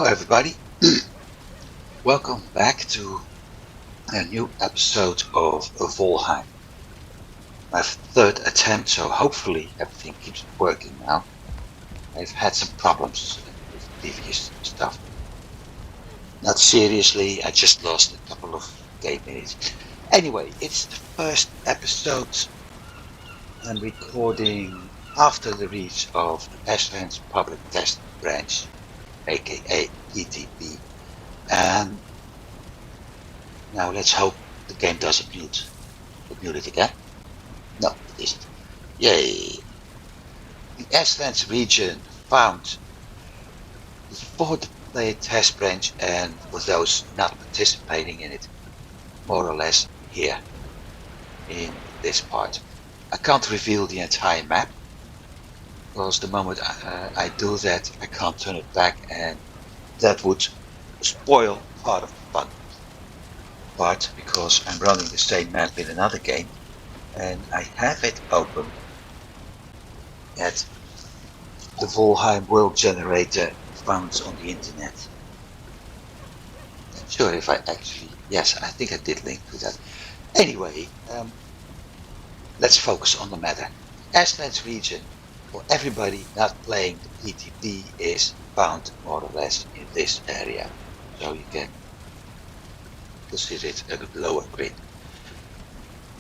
Hello everybody, welcome back to a new episode of Valheim. My third attempt, so hopefully everything keeps working now. I've had some problems with previous stuff. Not seriously, I just lost a couple of game minutes. Anyway, it's the first episode I'm recording after the release of the Ashlands Public Test Branch, aka PTP. And now let's hope the game doesn't mute. It muted again? No, it isn't. Yay! The Ashlands region found for the player test branch and for those not participating in it, more or less here in this part. I can't reveal the entire map because the moment I do that, I can't turn it back, and that would spoil part of the fun. But because I'm running the same map in another game, and I have it open at the Valheim world generator found on the internet. Not sure if I actually, yes, I think I did link to that. Anyway, let's focus on the matter. Ashlands region, for everybody not playing the PTP, is found more or less in this area. So you can consider it a lower grid.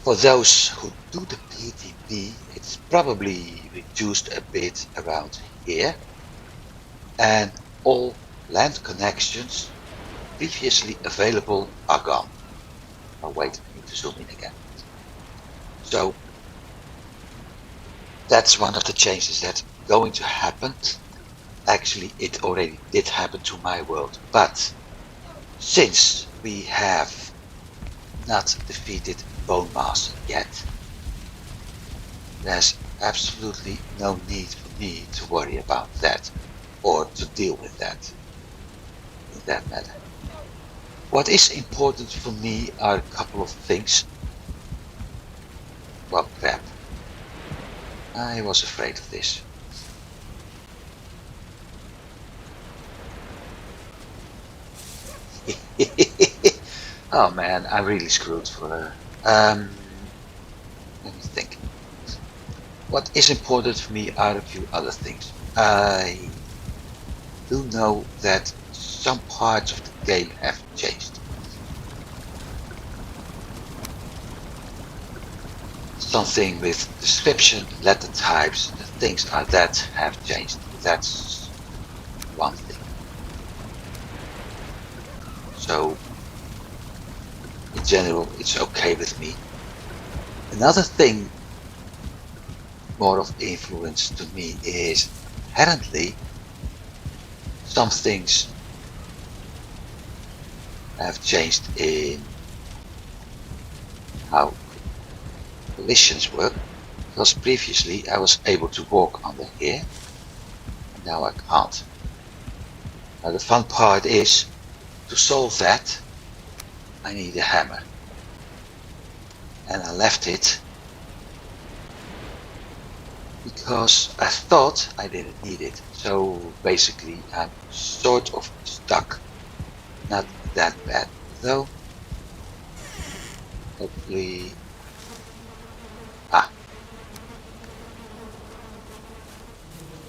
For those who do the PTP, it's probably reduced a bit around here, and all land connections previously available are gone. Oh wait, I need to zoom in again. So that's one of the changes that's going to happen. Actually, it already did happen to my world, but since we have not defeated Bone Master yet, there's absolutely no need for me to worry about that or to deal with that in that matter. What is important for me are a couple of things. Well, crap. I was afraid of this. Oh man, I really screwed for her. Let me think. What is important for me are a few other things. I do know that some parts of the game have changed. Something with description, letter types, the things like that have changed. That's one thing. So, in general, it's okay with me. Another thing more of influence to me is apparently some things have changed in how collisions work, because previously I was able to walk under here, and now I can't. Now the fun part is, to solve that, I need a hammer, and I left it because I thought I didn't need it. So basically I'm sort of stuck. Not that bad though. Hopefully.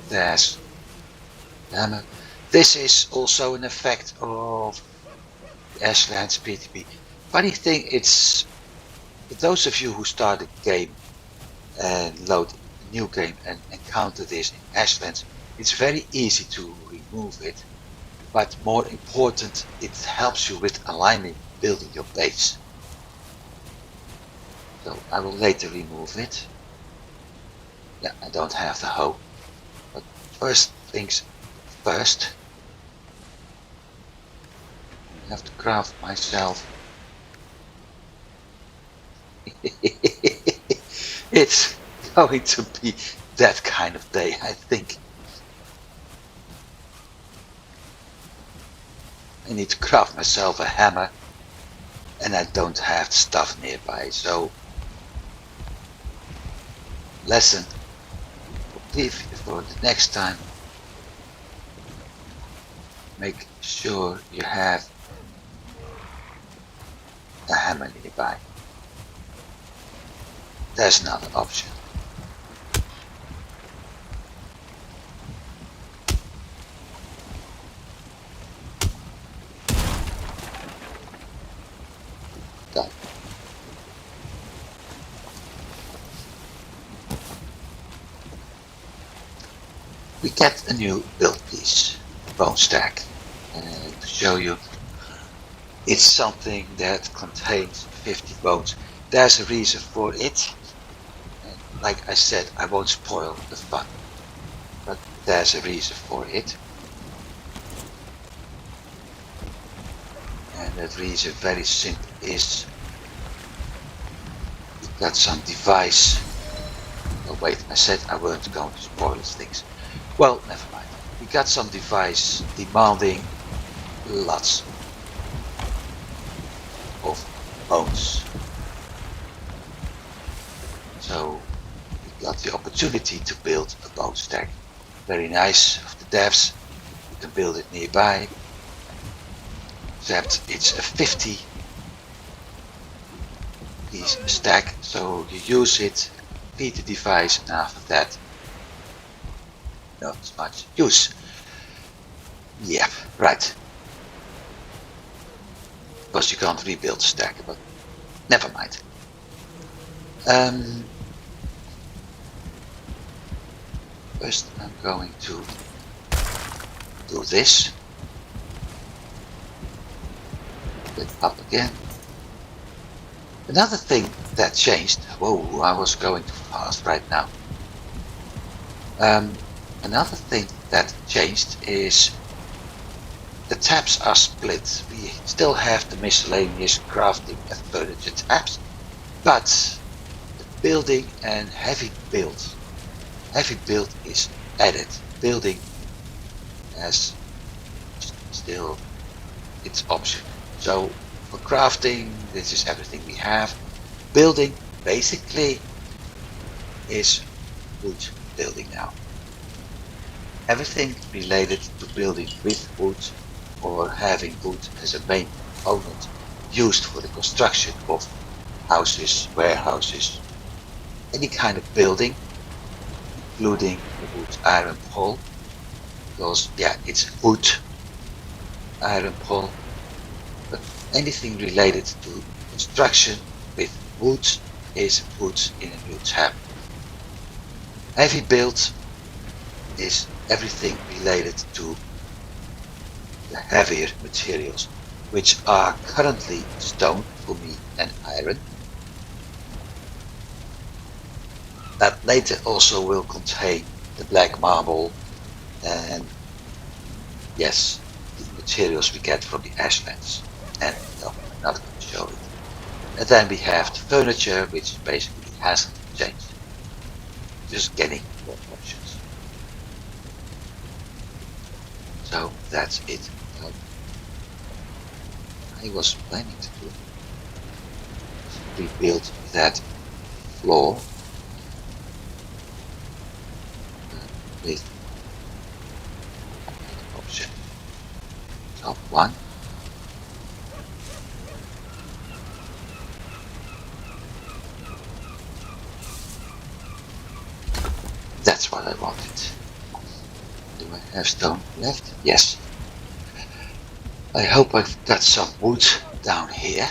There's the hammer. This is also an effect of Ashlands PTP. Funny thing, it's for those of you who start a game and load a new game and encounter this in Ashlands, it's very easy to remove it, but more important, it helps you with aligning, building your base. So I will later remove it. Yeah, I don't have the hoe, but first things first, I have to craft myself. It's going to be that kind of day, I think. I need to craft myself a hammer, and I don't have stuff nearby, so lesson for the next time. make sure you have a hammer nearby. There's another option. Done. We get a new build piece, bone stack, to show you it's something that contains 50 bones. There's a reason for it. And like I said, I won't spoil the fun, but there's a reason for it. And that reason, very simple, is we got some device. Oh wait, I said I weren't going to spoil things. Well, never mind. We got some device demanding lots of bones. So we got the opportunity to build a bone stack. Very nice of the devs. You can build it nearby. Except it's a 50 piece stack, so you use it, feed the device, and after that not much use. Yeah, right. Because you can't rebuild the stack, but never mind. First I'm going to do this. Get up again. Another thing that changed. Whoa, I was going too fast right now. Another thing that changed is the tabs are split. We still have the miscellaneous crafting and furniture tabs, but the building and heavy build is added. Building has still its option. So for crafting, this is everything we have. Building basically is wood building now. Everything related to building with wood or having wood as a main component used for the construction of houses, warehouses, any kind of building, including the wood iron pole, because yeah, it's wood iron pole, but anything related to construction with wood is put in a new tab. Heavy build is everything related to the heavier materials, which are currently stone for me and iron. That later also will contain the black marble and yes, the materials we get from the ashlands. And no, I'm not going to show it. And then we have the furniture, which basically hasn't changed. Just getting more options. So that's it. I was planning to do rebuild that floor with option top one. That's what I wanted. Do I have stone left? Yes. I hope I've got some wood down here.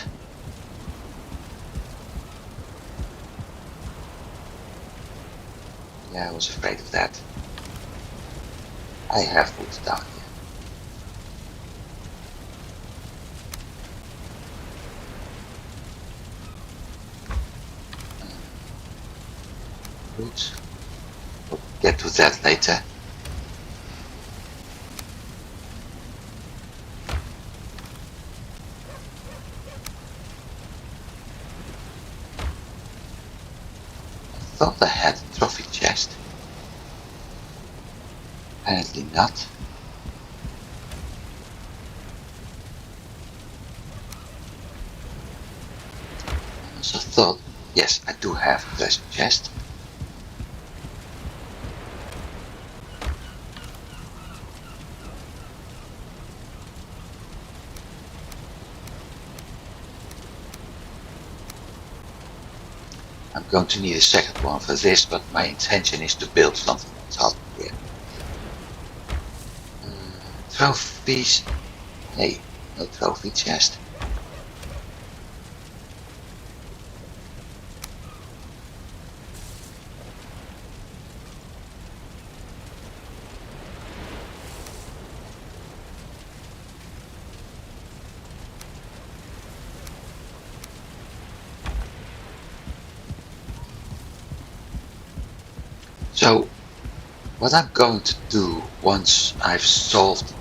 Yeah, I was afraid of that. I have wood down here. Wood. We'll get to that later. I thought I had a trophy chest. Apparently not. I also thought, yes, I do have a treasure chest. I'm going to need a second one for this, but my intention is to build something on top here. Trophies. Hey, no trophy chest. So, what I'm going to do once I've solved,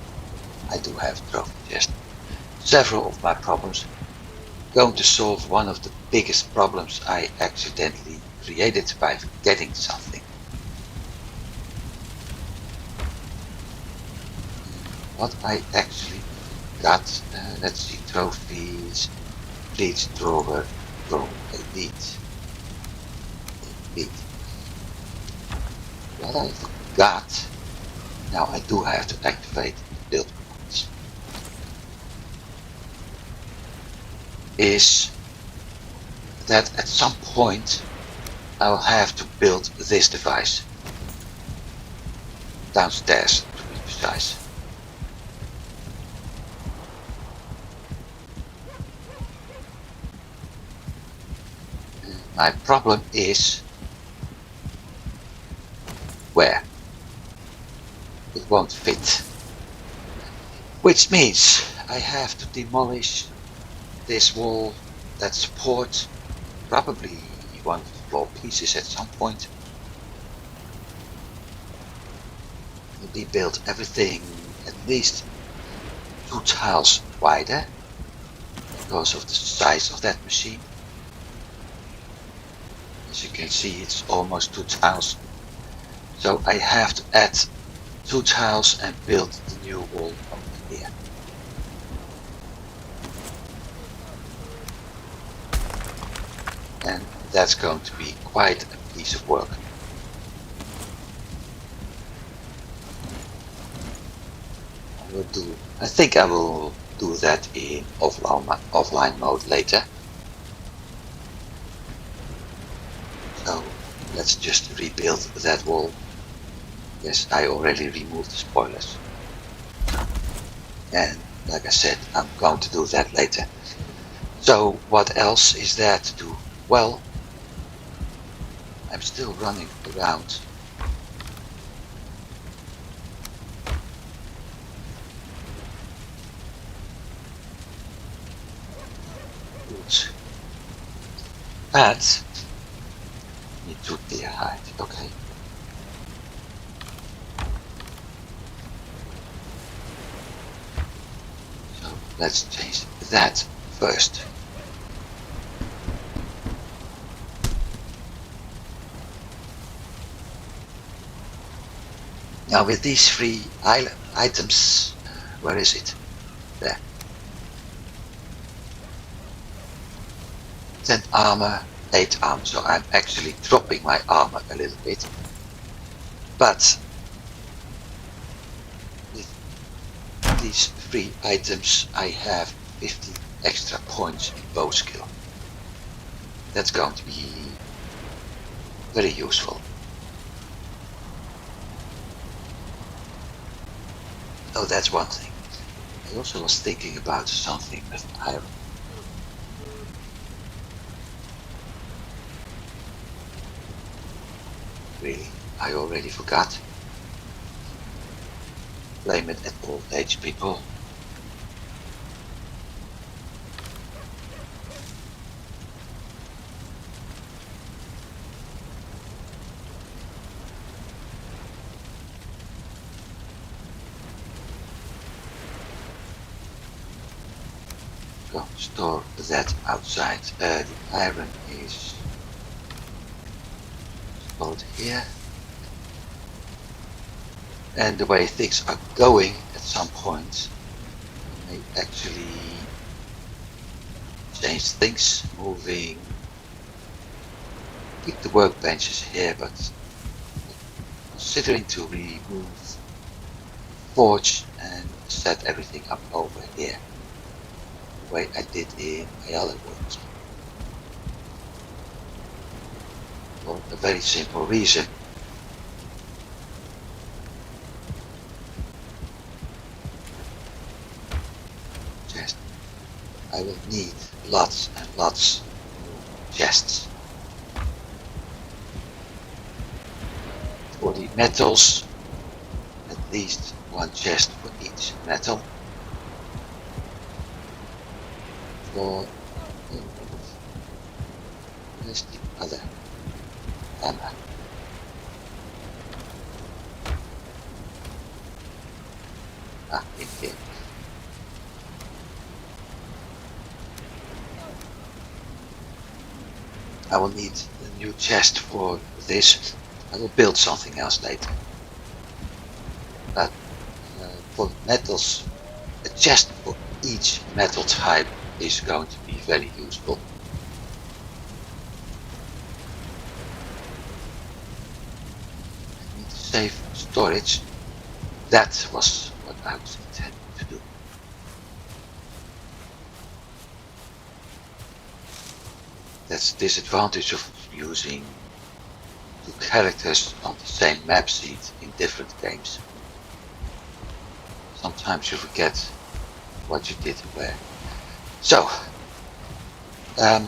I do have a trophy chest, several of my problems, going to solve one of the biggest problems I accidentally created by forgetting something. What I actually got, let's see, trophies, please drawer, elite. What I forgot, now I do have to activate the build commands, is that at some point I will have to build this device downstairs, to be precise. My problem is where it won't fit, which means I have to demolish this wall that supports probably one of the floor pieces at some point. Maybe build everything at least 2 tiles wider because of the size of that machine. As you can see, it's almost 2 tiles. So I have to add 2 tiles and build the new wall over here. And that's going to be quite a piece of work. I think I will do that in offline mode later. So let's just rebuild that wall. Yes, I already removed the spoilers. And like I said, I'm going to do that later. So what else is there to do? Well, I'm still running around. Oops. But need to clear height, okay. So let's change that first. Now with these 3 items, where is it? There. 10 armor, 8 armor, so I'm actually dropping my armor a little bit. But with these 3 items I have 50 extra points in bow skill. That's going to be very useful. Oh, that's one thing. I also was thinking about something with iron. Really, I already forgot. Blame it at old age, people. Go store that outside. The iron is stored here. And the way things are going at some point, I may actually change things, moving, keep the workbenches here, but considering to remove forge and set everything up over here, the way I did in my other works. for a very simple reason. Chest. I will need lots and lots of chests. For the metals, at least one chest for each metal. For where's the other hammer? Ah, in here. I will need a new chest for this. I will build something else later. But for metals, a chest for each metal type is going to be very useful. I need to save storage. That was what I was intending to do. That's the disadvantage of using two characters on the same map sheet in different games. Sometimes you forget what you did where. So, I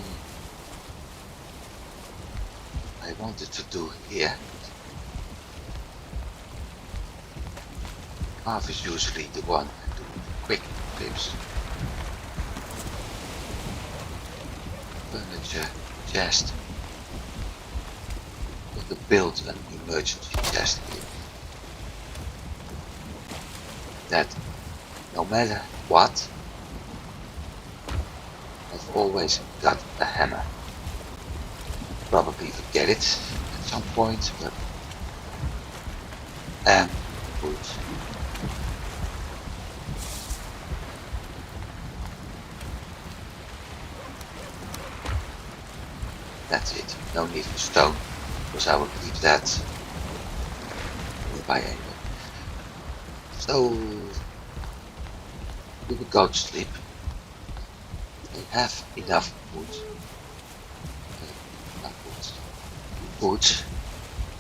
wanted to do here. Half is usually the one doing quick clips. Furniture chest. We could build an emergency chest here. That no matter what, I've always got a hammer. Probably forget it at some point, but and wood. That's it. No need for stone, because I will keep that nearby anyway. So we will go to sleep. I have enough wood.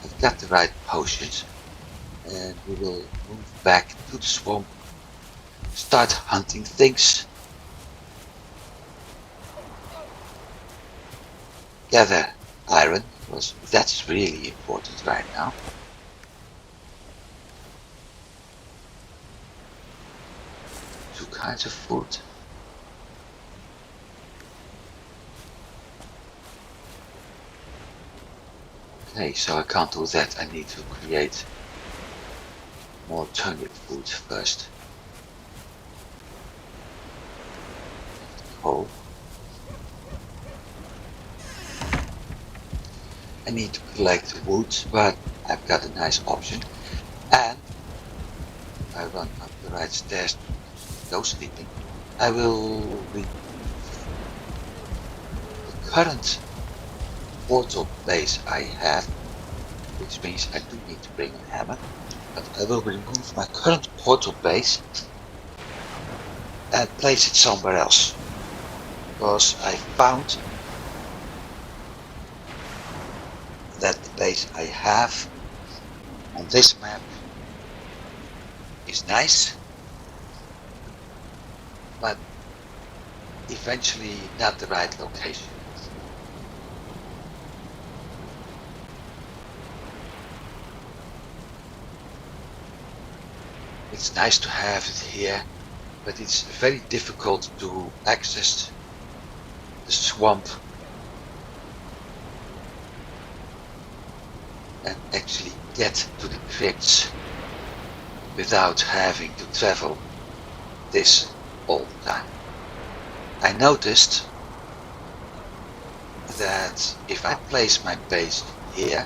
I've got the right potions, and we will move back to the swamp, start hunting things, gather iron, because that's really important right now. Two kinds of food. Okay, so I can't do that. I need to create more turnip food first. Coal. I need to collect wood, but I've got a nice option. And if I run up the right stairs to go sleeping, I will remove the current portal base I have, which means I do need to bring a hammer, but I will remove my current portal base and place it somewhere else, because I found that the base I have on this map is nice, but eventually not the right location. It's nice to have it here, but it's very difficult to access the swamp and actually get to the crypts without having to travel this all the time. I noticed that if I place my base here,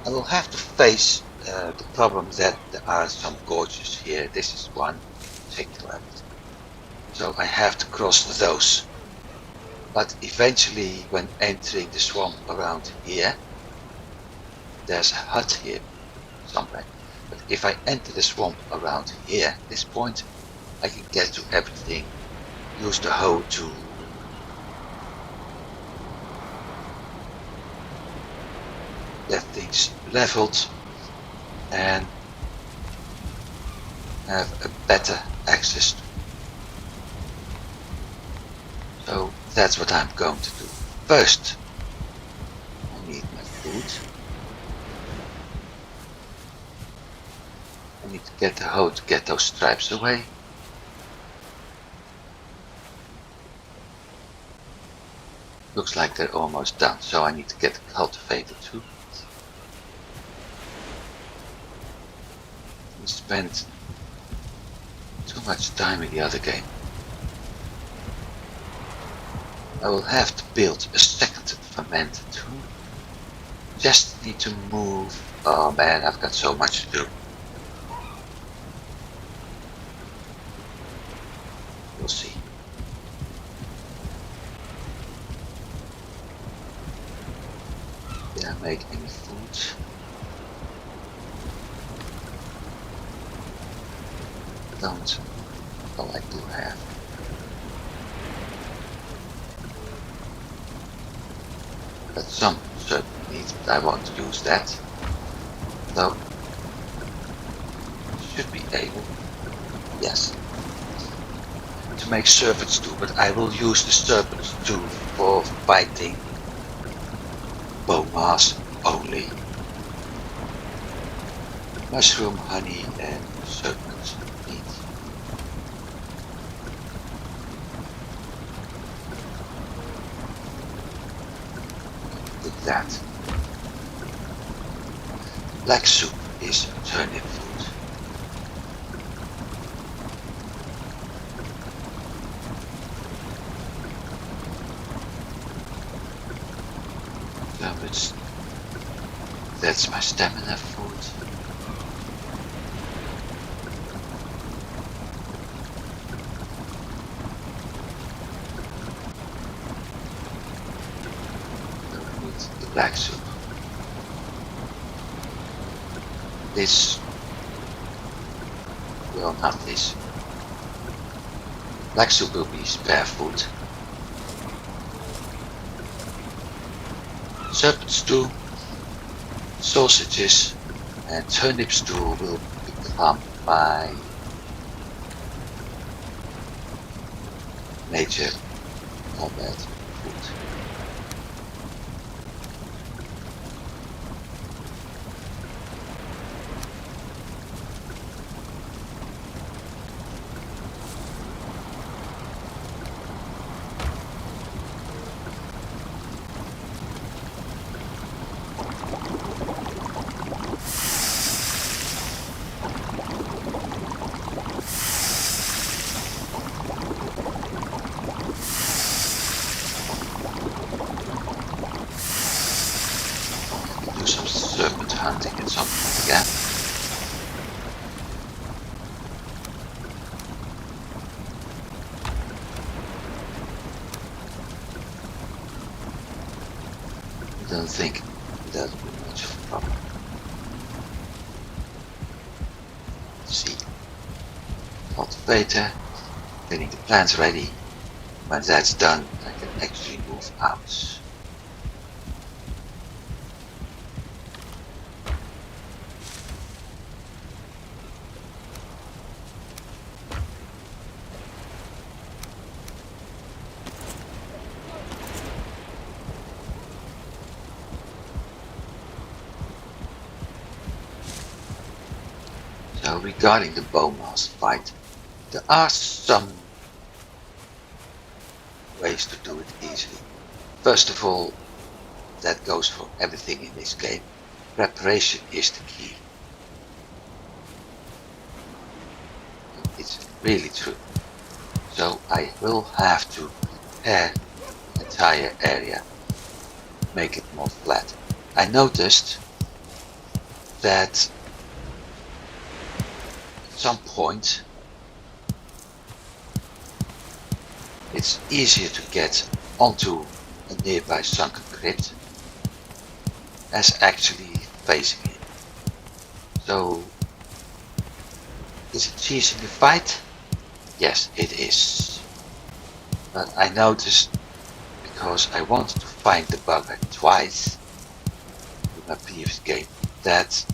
I will have to face the problem that there are some gorges here. This is one in particular. So I have to cross those. But eventually, when entering the swamp around here, there's a hut here somewhere. But if I enter the swamp around here, this point, I can get to everything. Use the hoe to get things leveled and have a better access to. So that's what I'm going to do. First, I need my food. I need to get the hoe to get those stripes away. Looks like they're almost done, so I need to get the cultivator too. We spent too much time in the other game. I will have to build a second fermenter too. Just need to move. Oh man, I've got so much to do. We'll see. Did I make any food? Don't. Oh, I do have. But some certain meat, but I won't use that. Though, should be able. Yes. To make serpent stew, but I will use the serpent stew for fighting bone mass only. Mushroom, honey, and serpent meat. With that. Black soup is turnip food. That's my stamina food. Don't need the black soup. This, well, not this. Black soup will be spare food. Serpent stew, sausages, and turnip stew will become my major combat food. Do some serpent hunting at some point again. I don't think that will be much of a problem. Let's see. Cultivator, getting the plants ready. When that's done, I can actually move out. So regarding the bowmass fight, there are some ways to do it easily. First of all, that goes for everything in this game. Preparation is the key. It's really true. So I will have to prepare the entire area, make it more flat. I noticed that at some point it's easier to get onto a nearby sunken crypt as actually facing it. So, is it cheesing the fight? Yes, it is. But I noticed, because I wanted to find the bugger twice, in my previous game, that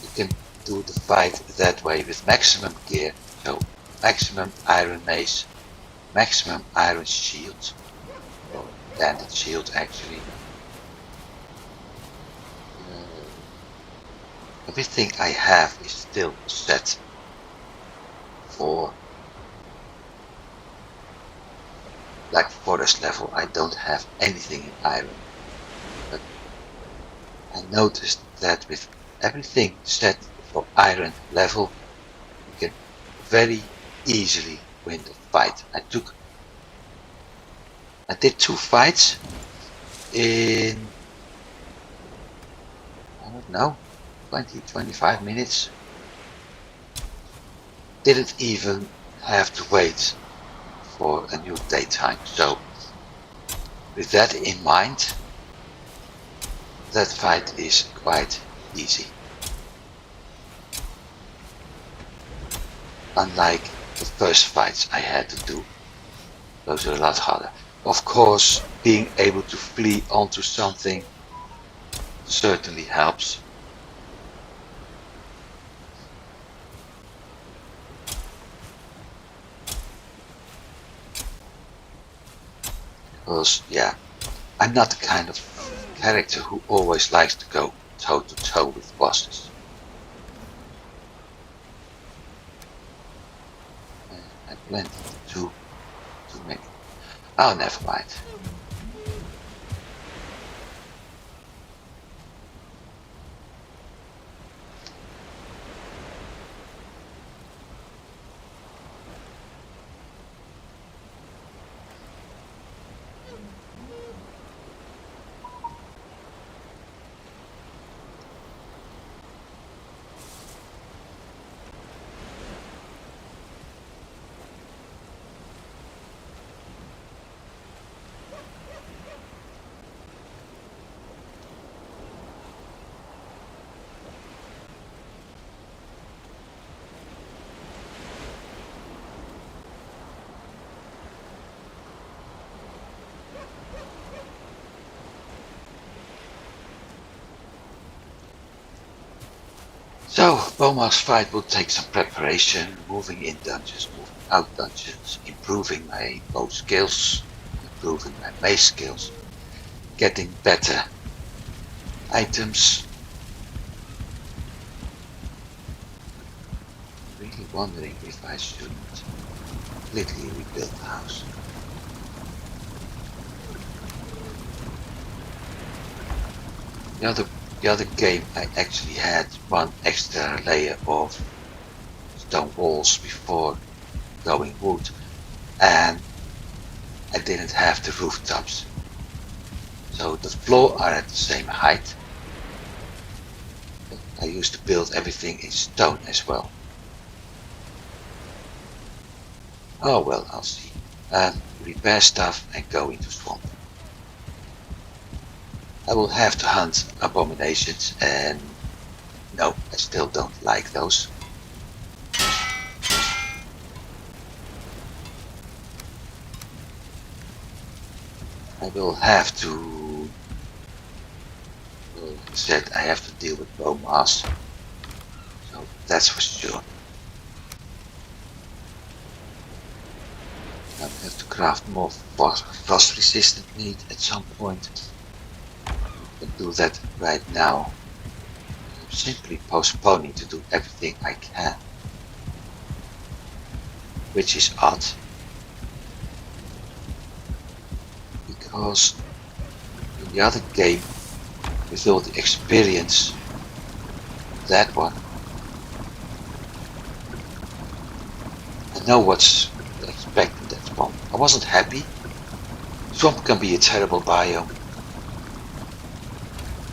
you can do the fight that way with maximum gear. So maximum iron mace, maximum iron shield, or banded shield actually. Everything I have is still set for like forest level. I don't have anything in iron, but I noticed that with everything set for iron level, you can very easily win the fight. I did 2 fights in, I don't know, 20-25 minutes. Didn't even have to wait for a new daytime. So with that in mind, that fight is quite easy. Unlike the first fights I had to do, those are a lot harder. Of course, being able to flee onto something certainly helps. Because, yeah, I'm not the kind of character who always likes to go toe to toe with bosses. I plenty too many. Oh, never mind. So, Boma's fight will take some preparation, moving in dungeons, moving out dungeons, improving my bow skills, improving my mace skills, getting better items. Really wondering if I shouldn't completely rebuild the house. The other game I actually had one extra layer of stone walls before going wood, and I didn't have the rooftops. So the floor are at the same height. I used to build everything in stone as well. Oh well, I'll see. Repair stuff and go into swamp. I will have to hunt abominations, and no, I still don't like those. I will have to, well, like I said, I have to deal with bone mass, so that's for sure. I will have to craft more frost resistant meat at some point. I can do that right now. I'm simply postponing to do everything I can, which is odd, because in the other game, with all the experience, that one, I know what's expected in that swamp. I wasn't happy. Swamp can be a terrible biome.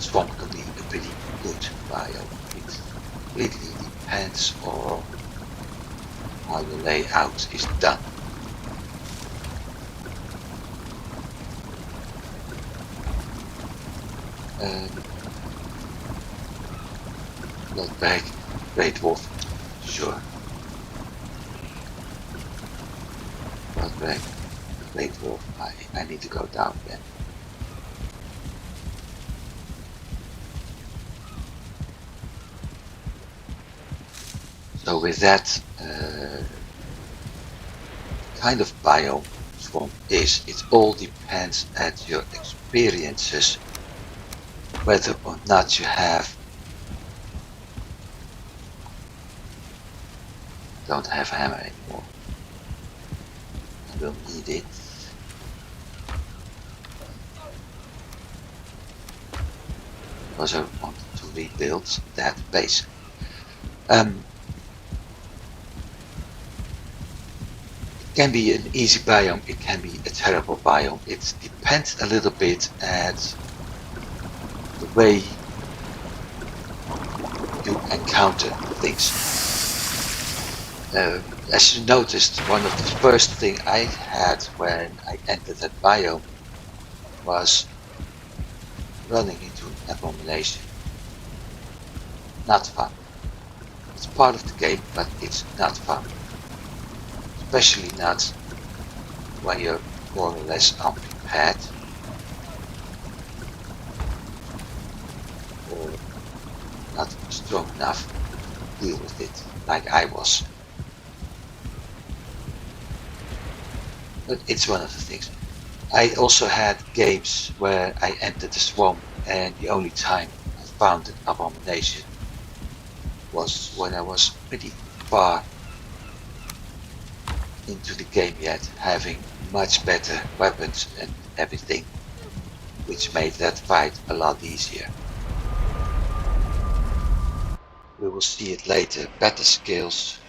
Swamp can be a pretty good biome. It completely depends on how the layout is done. Not back, Great Wolf, sure. Not back, Great Wolf, I need to go down again. So with that, kind of biome swamp is, it all depends at your experiences whether or not you don't have hammer anymore. I will need it. Because I wanted to rebuild that base. It can be an easy biome, it can be a terrible biome. It depends a little bit at the way you encounter things. As you noticed, one of the first things I had when I entered that biome was running into an abomination. Not fun. It's part of the game, but it's not fun. Especially not when you're more or less unprepared. Or not strong enough to deal with it, like I was. But it's one of the things. I also had games where I entered the swamp and the only time I found an abomination was when I was pretty far into the game yet, having much better weapons and everything, which made that fight a lot easier. We will see it later. Better skills.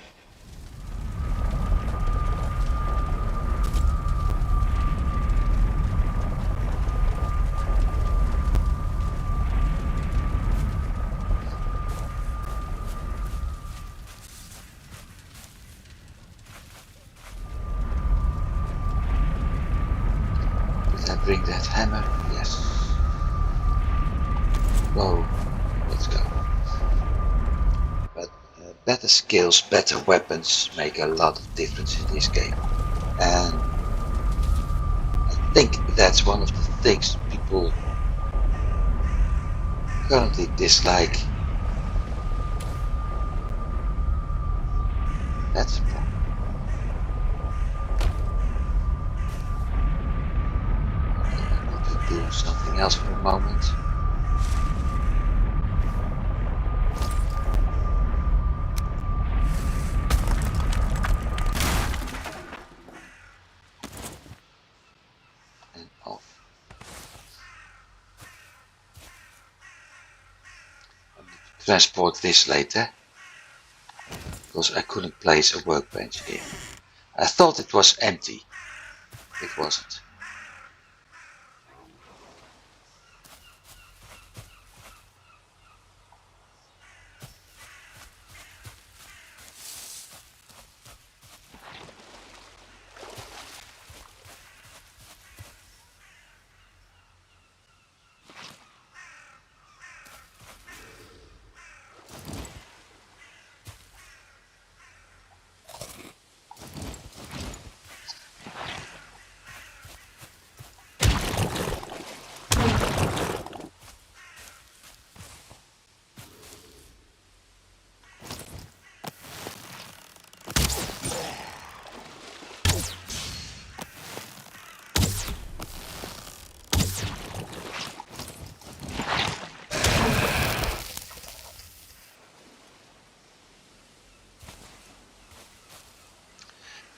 Did I bring that hammer? Yes. Whoa, let's go. But better skills, better weapons make a lot of difference in this game. And I think that's one of the things people currently dislike. That's a problem. I need to do something else for a moment. And off. I need to transport this later, because I couldn't place a workbench here. I thought it was empty. It wasn't.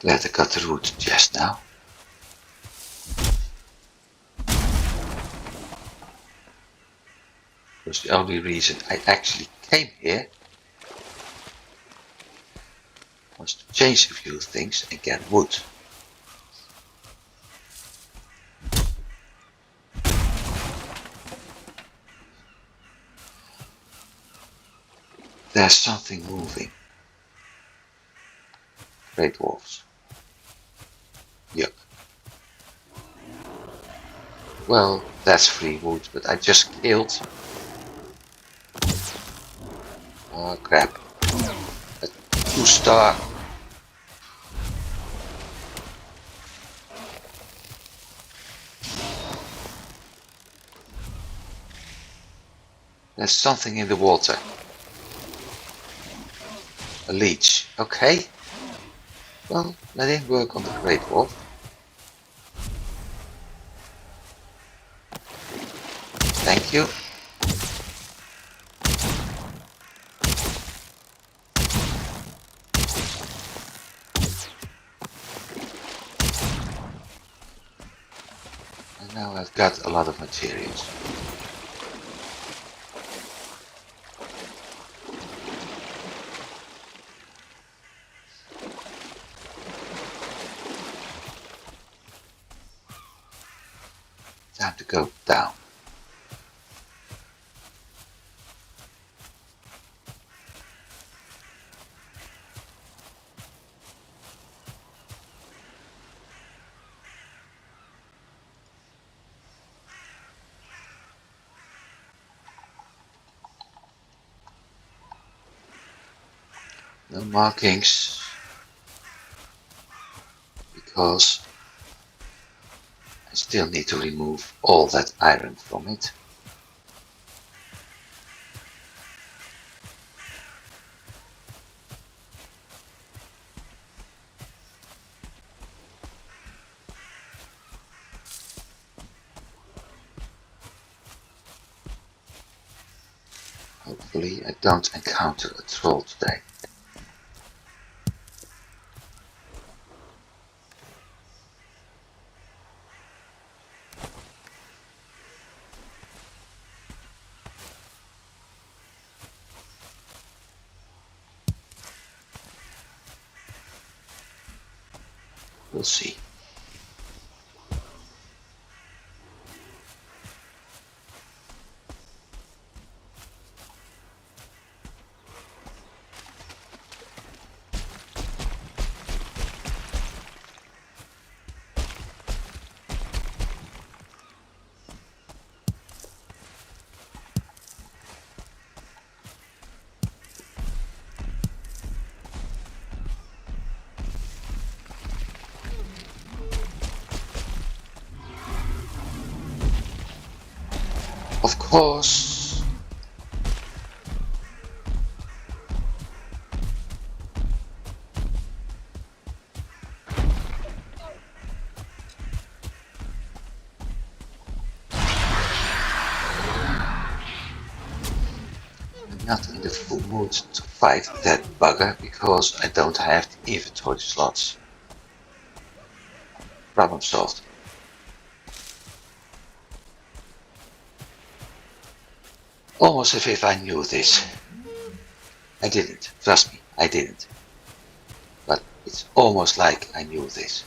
Glad I got the root just now. Because the only reason I actually came here was to change a few things and get wood. There's something moving. Great wolves. Yuck. Well, that's free wood, but I just killed. Oh crap. A 2-star. There's something in the water. A leech. Okay. Well, let him work on the Great Wolf. Thank you. And now I've got a lot of materials. Time to go down. No markings, because I still need to remove all that iron from it. Hopefully I don't encounter a troll today. We'll see. Of course. I'm not in the full mood to fight that bugger because I don't have the inventory slots. Problem solved. Almost as if I knew this. I didn't, trust me, I didn't. But it's almost like I knew this.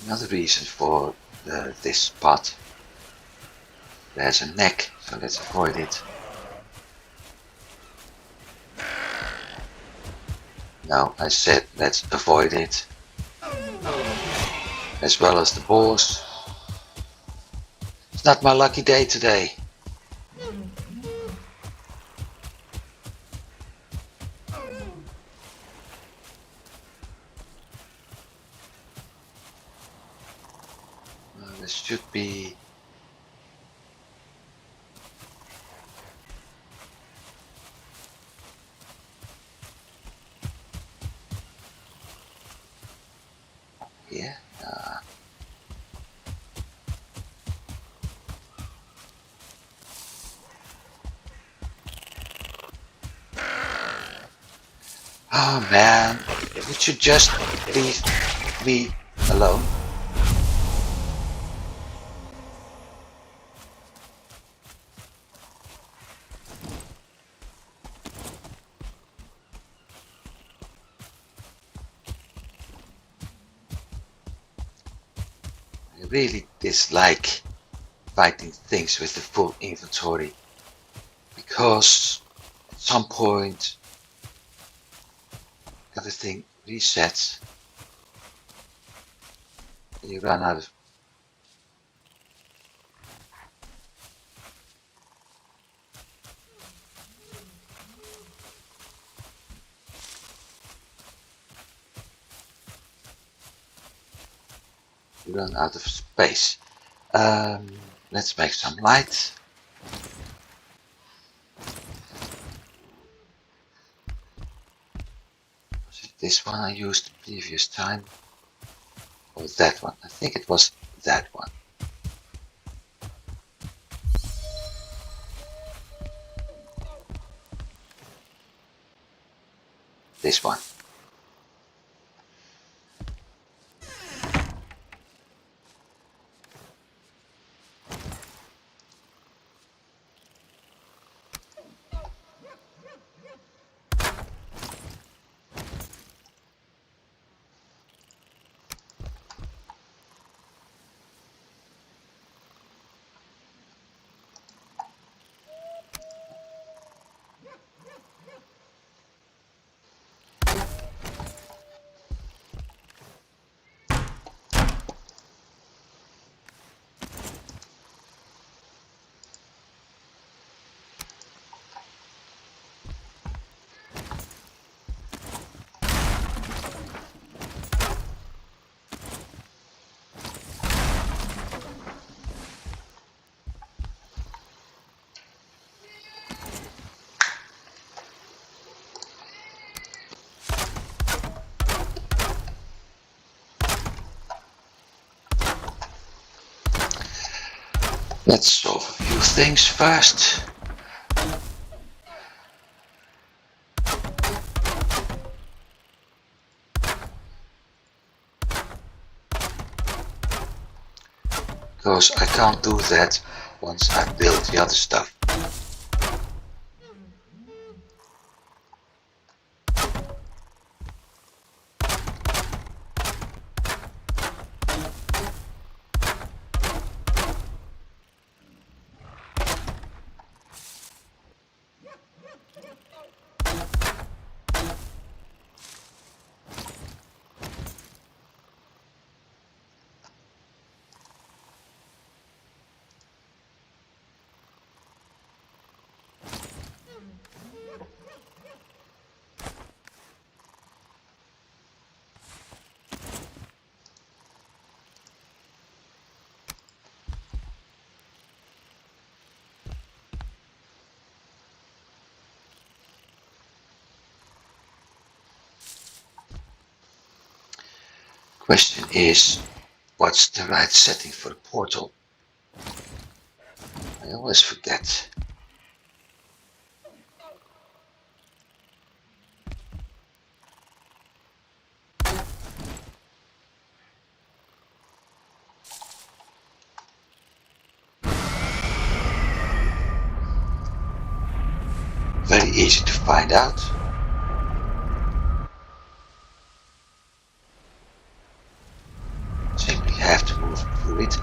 Another reason for this spot. There's a neck, so let's avoid it. No, I said let's avoid it. As well as the boars. It's not my lucky day today. This should be... here? Oh man, would you just leave me alone? I really dislike fighting things with the full inventory because some point everything resets and you run out of space. Let's make some light. Was it this one I used the previous time? Or that one? I think it was that one. This one. Let's solve a few things first. Because I can't do that once I build the other stuff. Question is, what's the right setting for the portal? I always forget. Very easy to find out. Simply have to move through it.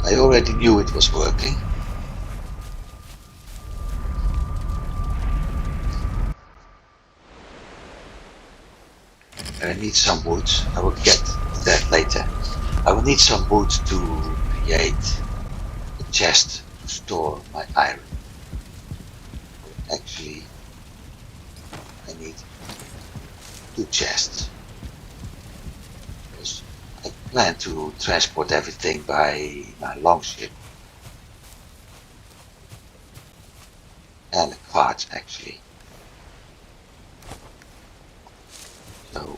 I already knew it was working. I need some wood. I will get to that later. I will need some wood to create a chest to store my iron. Actually, I need 2 chests. Because I plan to transport everything by my longship. And a cart, actually. So,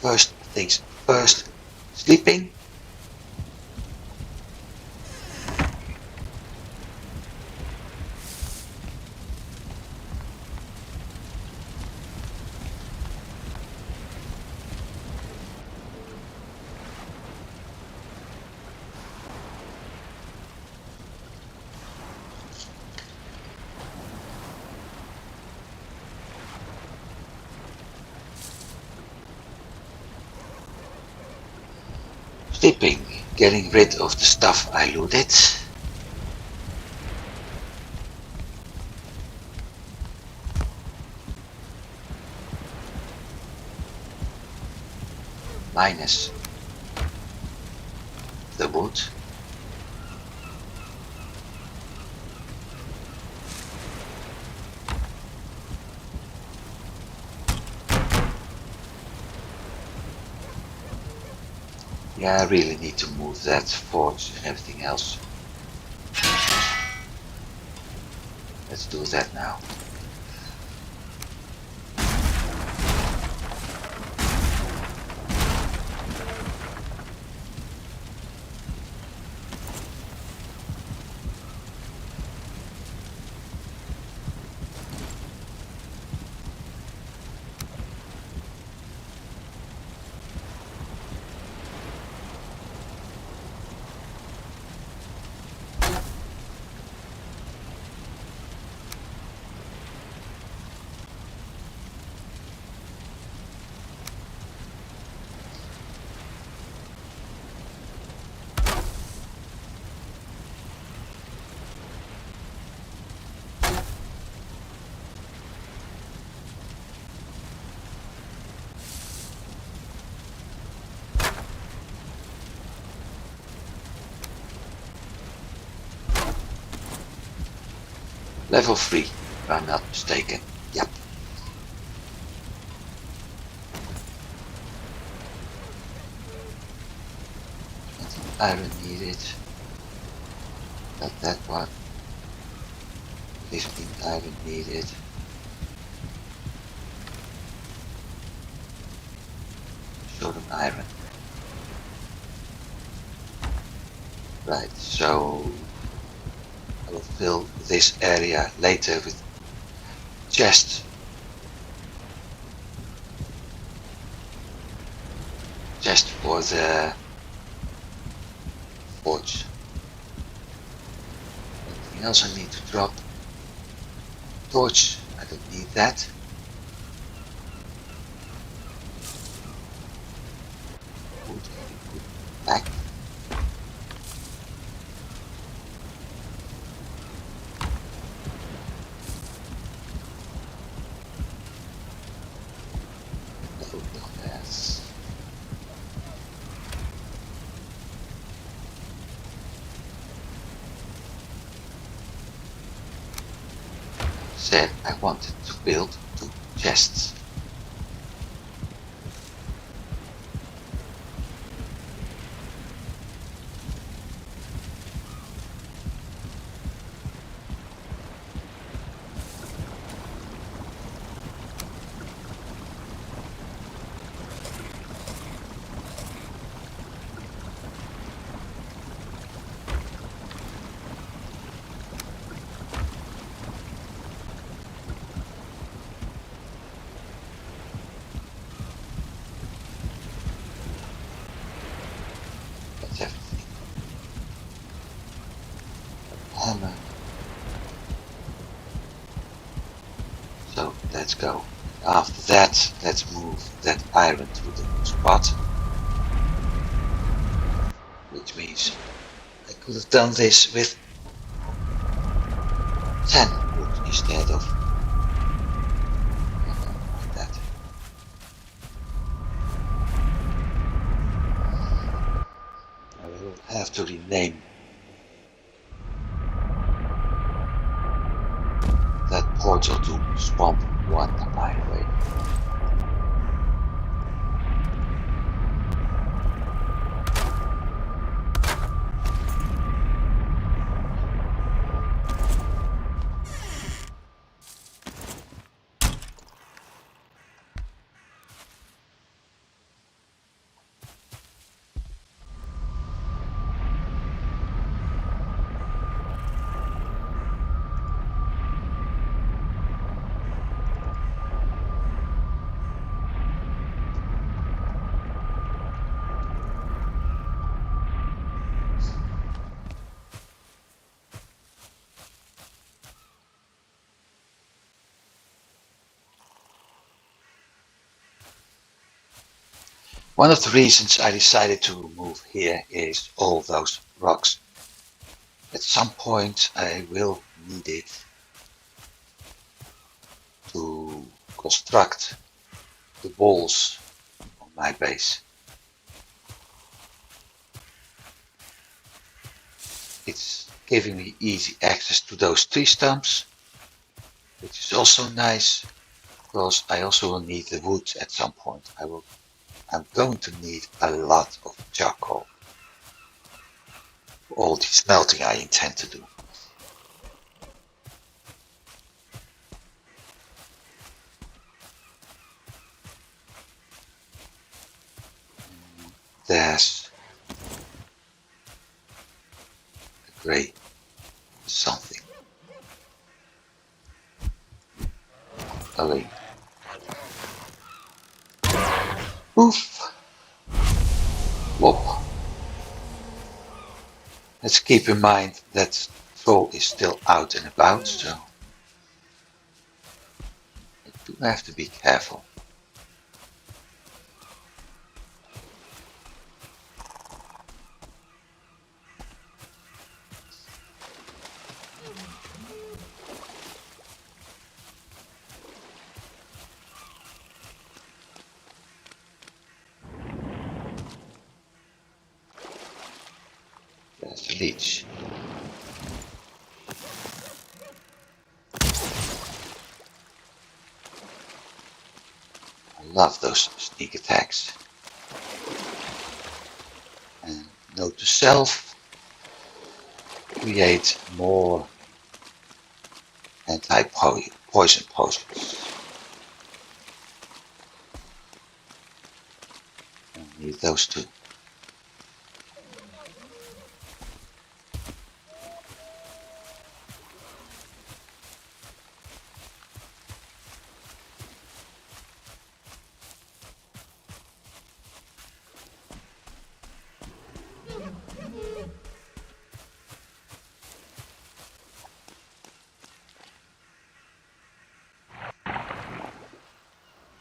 first things first, sleeping. Sleeping, getting rid of the stuff I looted. minus the wood. Yeah, I really need to move that forge and everything else. Let's do that now. Level 3, if I'm not mistaken. Yep. Iron needed. Not that one. 15 iron needed. Short on iron. Right, so I will fill this area later with chests. Chest for the forge. Anything else I need to drop? Torch, I don't need that. Wood can be put back. Said I wanted to build 2 chests. That's everything. Hammer. So let's go. After that, let's move that iron to the new spot. Which means I could have done this with 10 wood instead of like that. I will have to rename that portal to Swamp 1, by the way. One of the reasons I decided to move here is all those rocks. At some point I will need it to construct the walls on my base. giving me easy access to those tree stumps, which is also nice, because I also will need the wood at some point. I'm going to need a lot of charcoal for all the smelting I intend to do. There's a grey something. Alley. Oof. Whoop. Let's keep in mind that troll is still out and about, so I do have to be careful. There's the leech. I love those sneak attacks. And note to self, create more anti-poison potions. I need those two.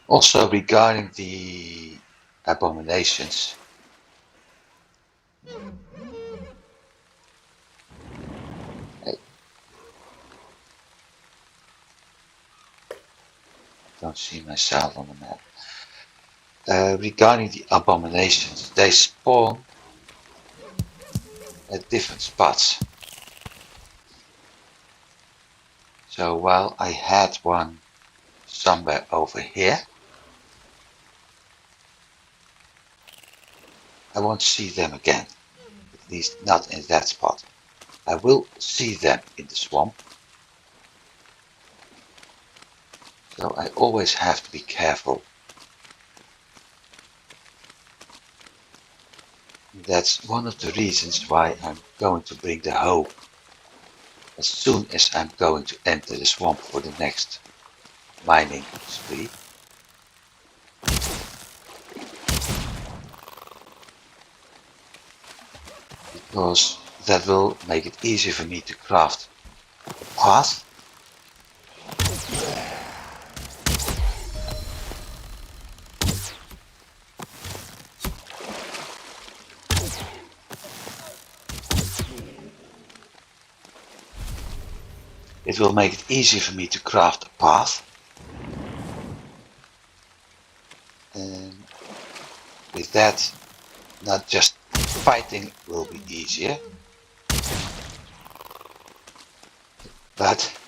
Also regarding the abominations, I don't see myself on the map. Regarding the abominations, they spawn at different spots. So while I had one somewhere over here, I won't see them again, at least not in that spot. I will see them in the swamp, so I always have to be careful. That's one of the reasons why I'm going to bring the hoe as soon as I'm going to enter the swamp for the next mining spree. Because that will make it easier for me to craft a path. It will make it easier for me to craft a path. And with that, not just fighting will be easier, but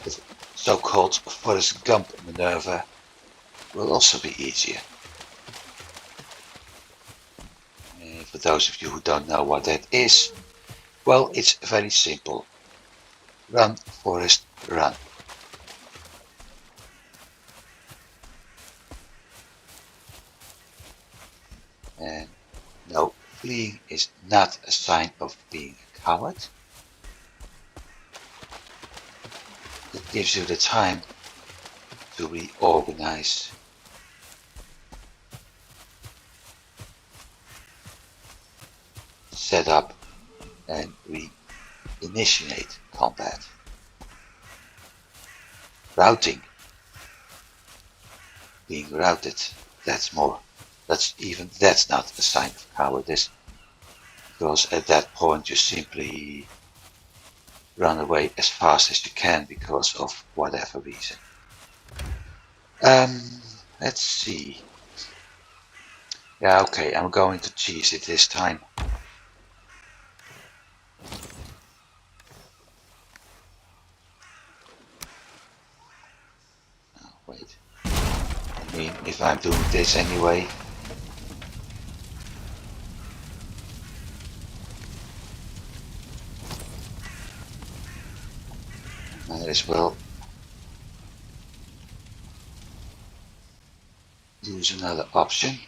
the so-called Forrest Gump maneuver will also be easier. And for those of you who don't know what that is, well, it's very simple. Run, Forrest, run. And no, fleeing is not a sign of being a coward. It gives you the time to reorganize, set up, and reinitiate combat. Routing. Being routed, that's not a sign of cowardice, because at that point you simply run away as fast as you can because of whatever reason. Let's see. Yeah, okay, I'm going to cheese it this time. mean, if I'm doing this anyway, might as well use another option.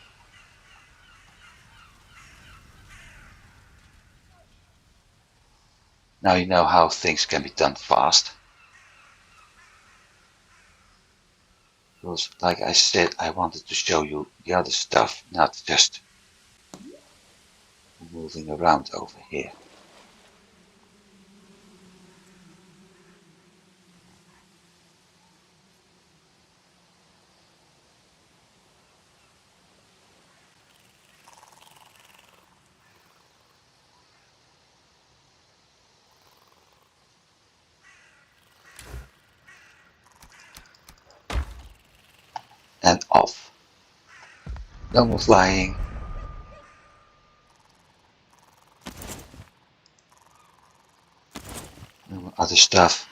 Now you know how things can be done fast. Because, like I said, I wanted to show you the other stuff, not just moving around over here. And off. No more flying. No more other stuff.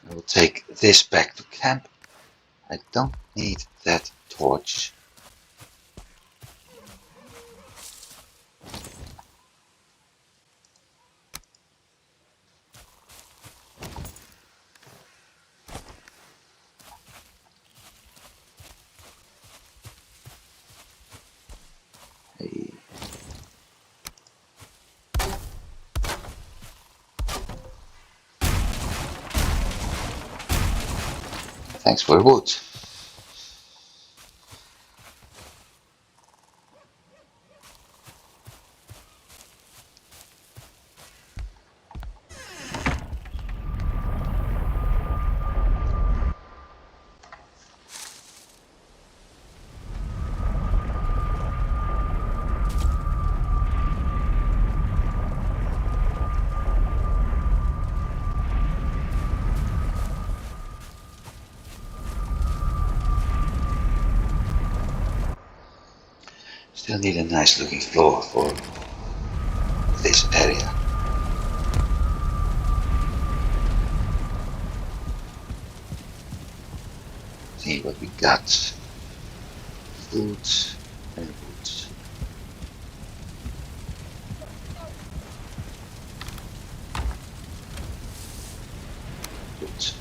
I will take this back to camp. I don't need that torch. Hey. Thanks for the wood. Still need a nice looking floor for this area. See what we got. Food and wood. Good.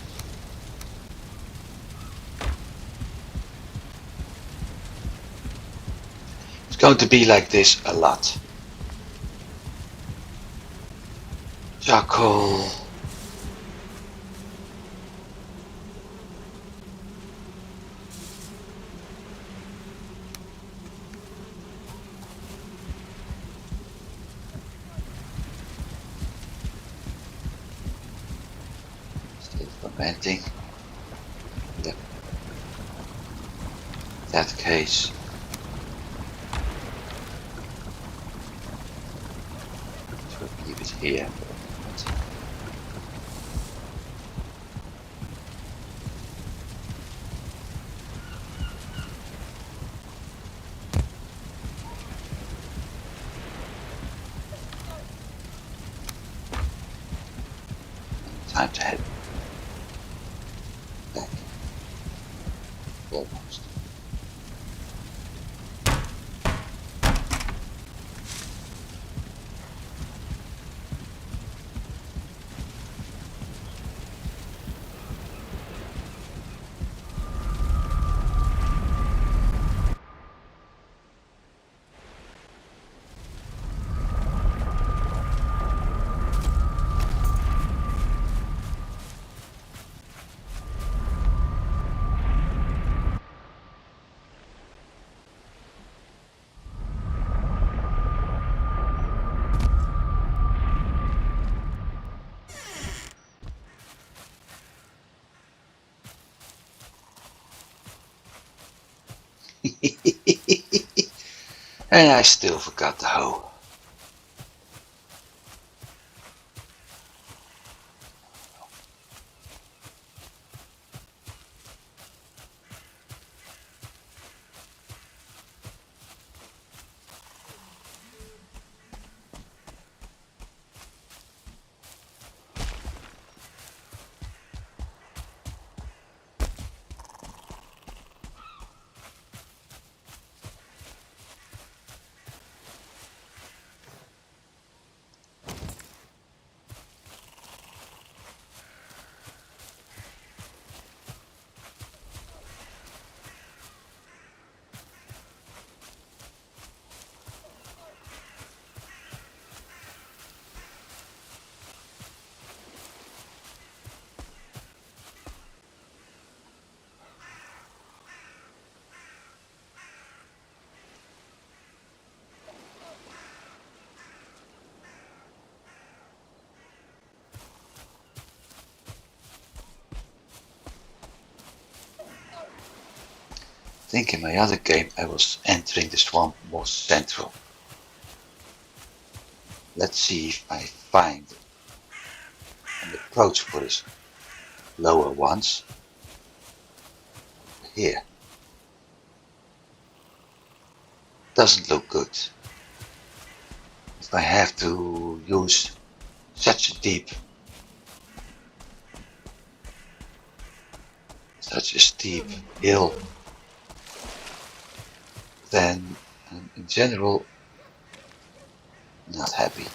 It's going to be like this a lot. Charcoal. Still fermenting. Yep. In that case, we'll leave it here. Time to head back. Almost. And I still forgot the hoe. think in my other game I was entering the swamp more central. Let's see if I find an approach for this lower ones. Here. Doesn't look good. If I have to use such a steep hill, then in general, not happy.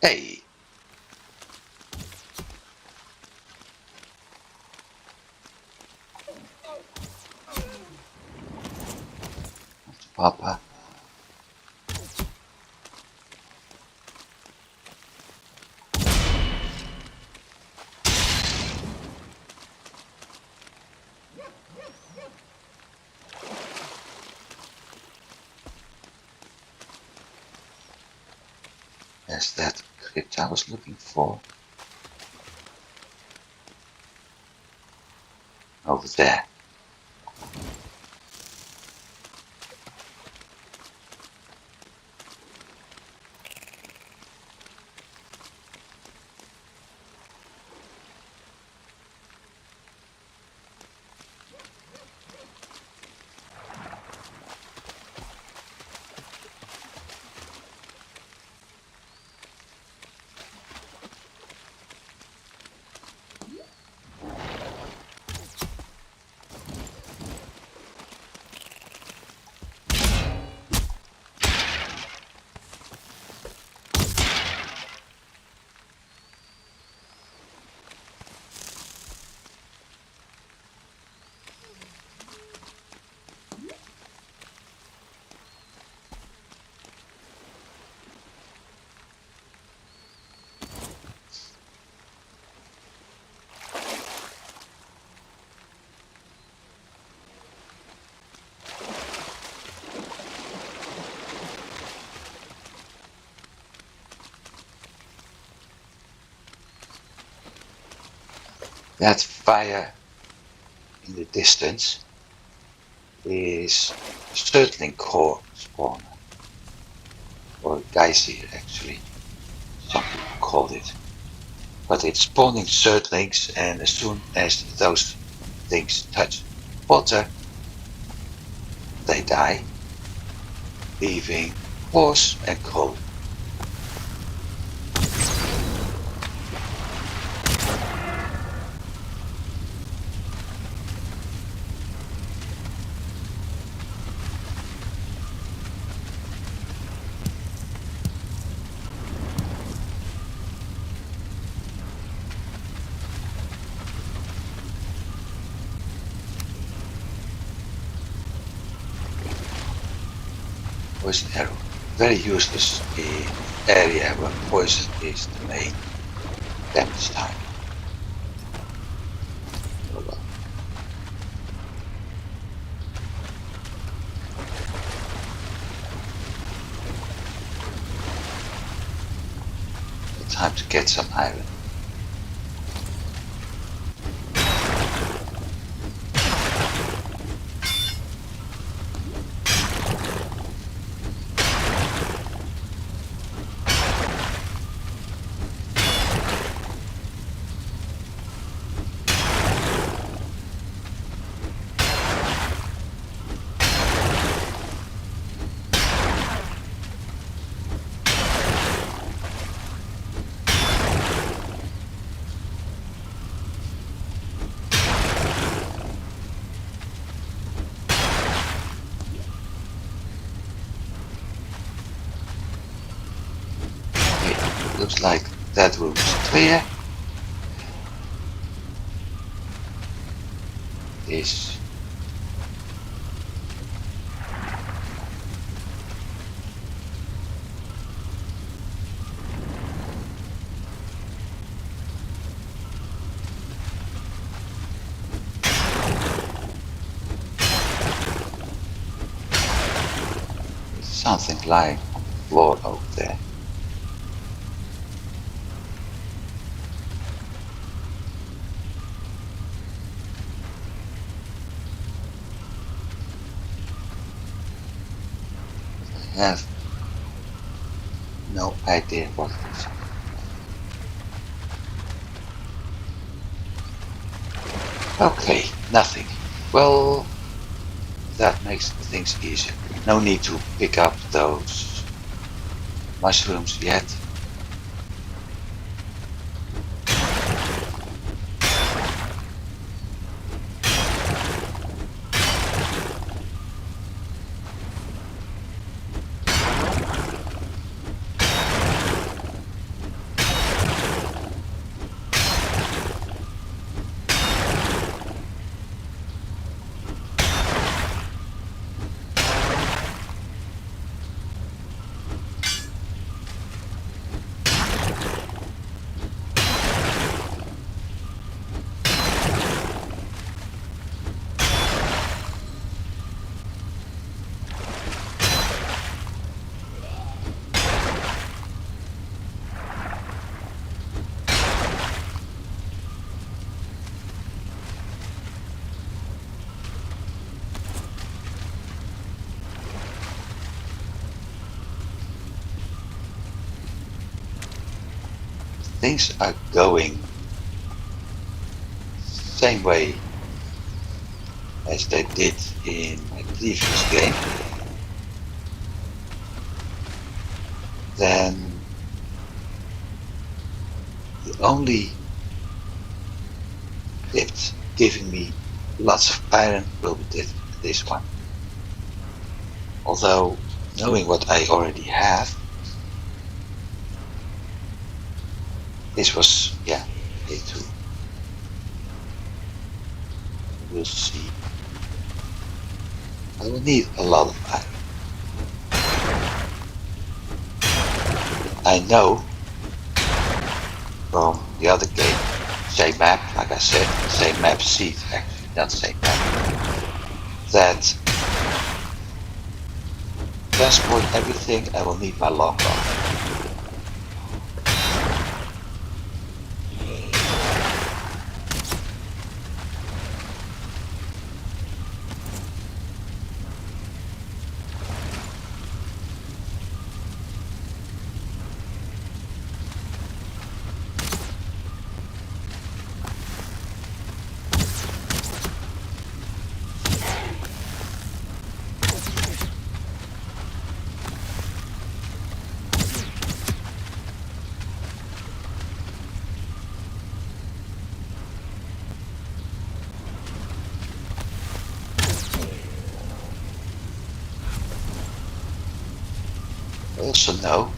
Hey! Papa. There's that crypt I was looking for. Over there. That fire in the distance is a Surtling core spawner. Or a geyser actually. Some people called it. But it's spawning Surtlings, and as soon as those things touch water, they die, leaving horse and coal. Poison arrow. Very useless in area where poison is the main damage type. Oh well. Time to get some iron. Looks like that room is clear. This something lying on the floor over there. I have no idea what it is. Okay, nothing. Well, that makes things easier. No need to pick up those mushrooms yet. Things are going same way as they did in my previous game, then the only crypt giving me lots of iron will be this one. Although, knowing what I already have, this was, yeah, A2. We'll see. I will need a lot of iron. I know from the other game, same map, like I said, same map seed, actually, not same map, that transport everything I will need my long bow. I also know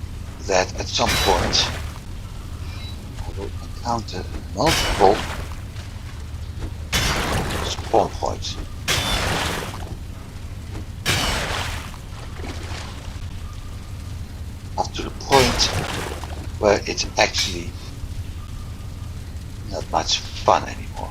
that at some point I will encounter multiple spawn points. Up to the point where it's actually not much fun anymore.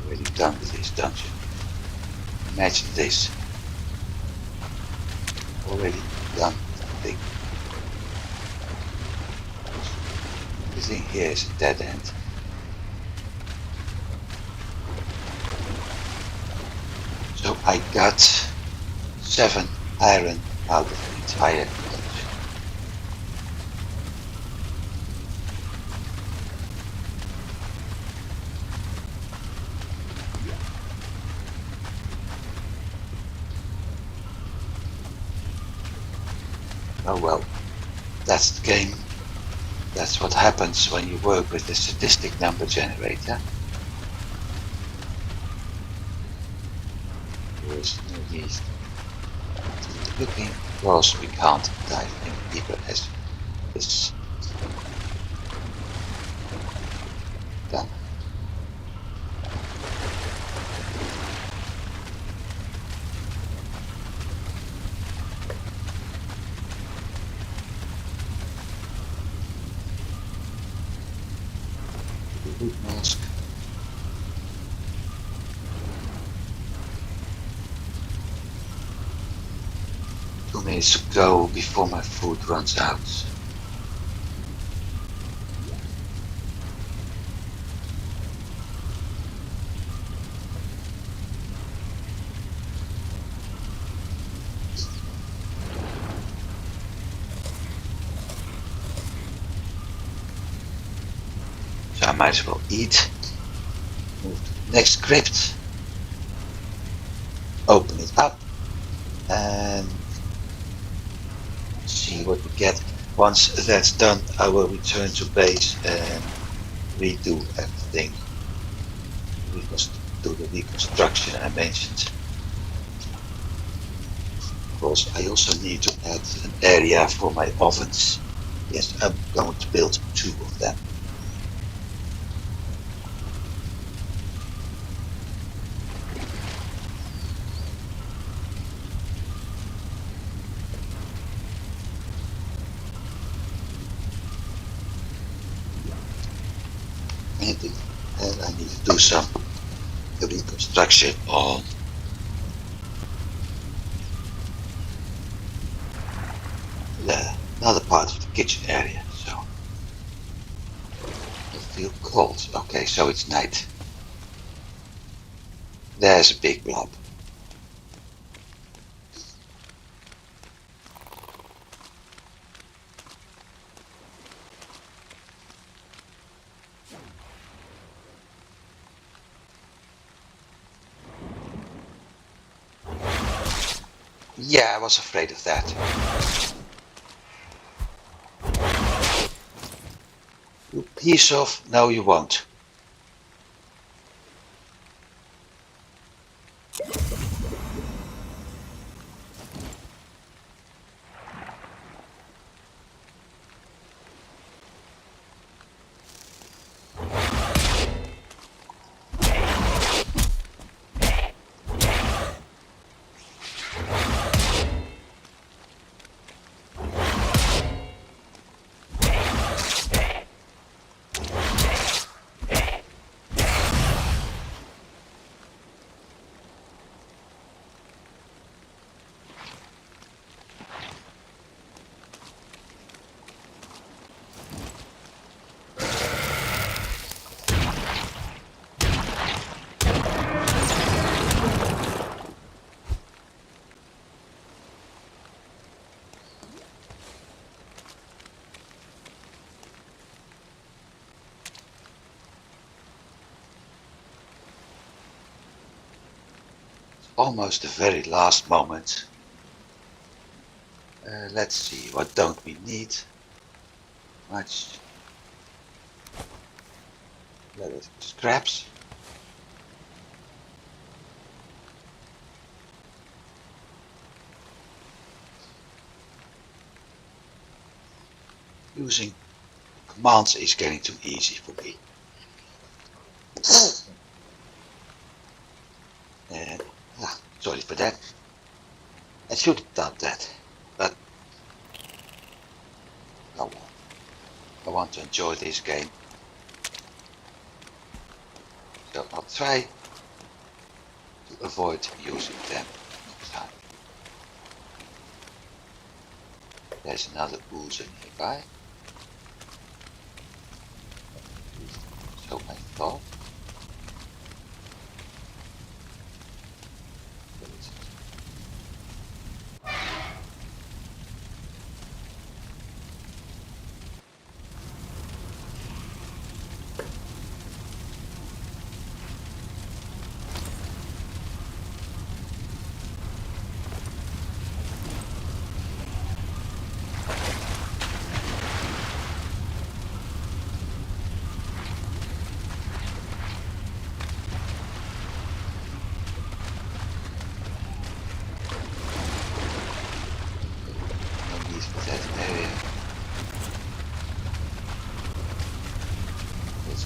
Already done with this dungeon. Imagine this. Already done with that thing. Everything here is a dead end. So I got 7 iron out of the entire collection. Oh well, that's the game. That's what happens when you work with the statistic number generator. There is no need to keep looking because we can't dive any deeper as this. Done. The wood mask. 2 minutes to go before my food runs out. So I might as well eat. Move to the next crypt. Open it up and see what we get. Once that's done, I will return to base and redo everything. We must do the reconstruction I mentioned. Of course, I also need to add an area for my ovens. Yes, I'm going to build 2 of them. And I need to do some reconstruction on another part of the kitchen area. So I feel cold. Okay, so it's night. There's a big blob. Yeah, I was afraid of that. You piece of... No, you won't. Almost the very last moment. Let's see, what don't we need? Much. Scraps. Using commands is getting too easy for me. And sorry for that. I should have done that, but oh well. I want to enjoy this game, so I'll try to avoid using them next time. There's another oozer nearby. So I thought.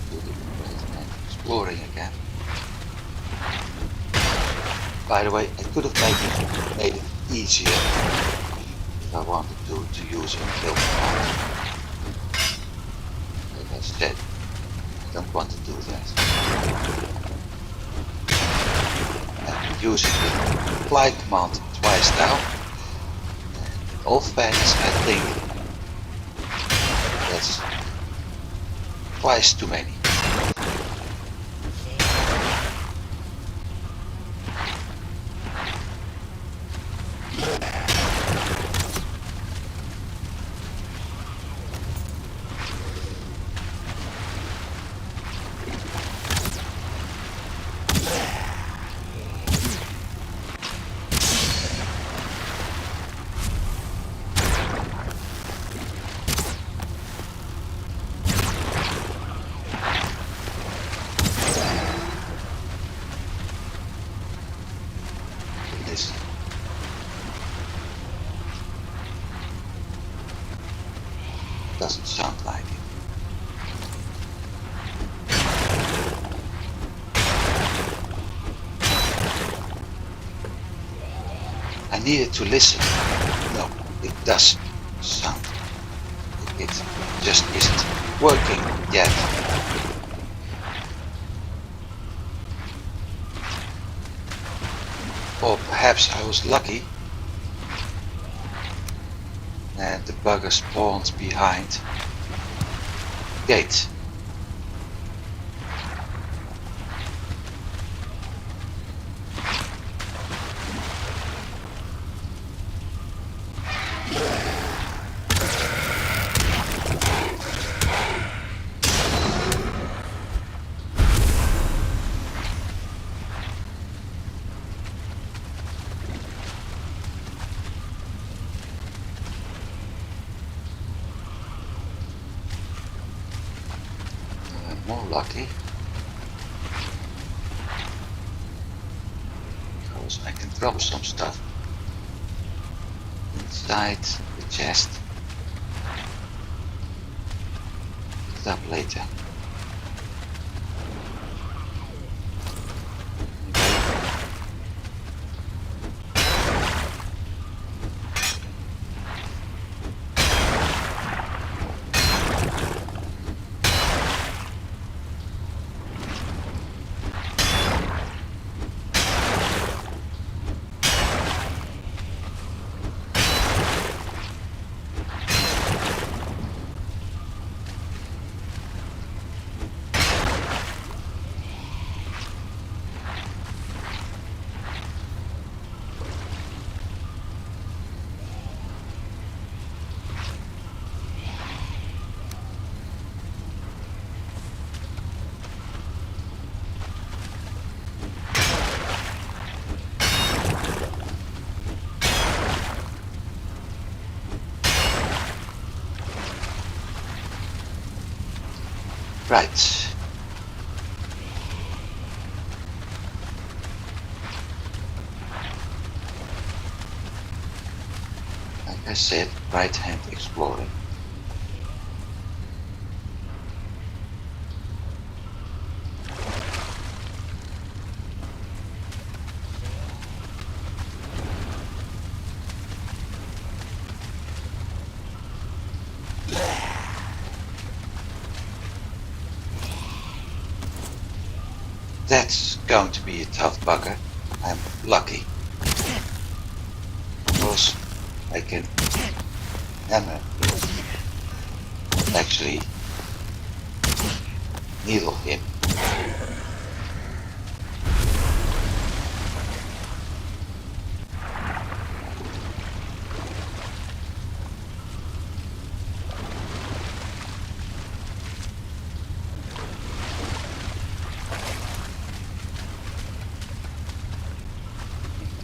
do the right-hand exploring again. By the way, I could have made it easier if I wanted to use a kill command. Like I said, I don't want to do that. I'm using the apply command twice now. In all fairness, I think that's twice too many. This doesn't sound like it. I needed to listen. No, it does sound. It just isn't working yet. Or perhaps I was lucky and the bugger spawned behind the gate. More lucky because I can drop some stuff inside the chest. Pick it up later. Right. Like I said, right hand exploring. That's going to be a tough bugger. I'm lucky. Because I can hammer, actually needle him.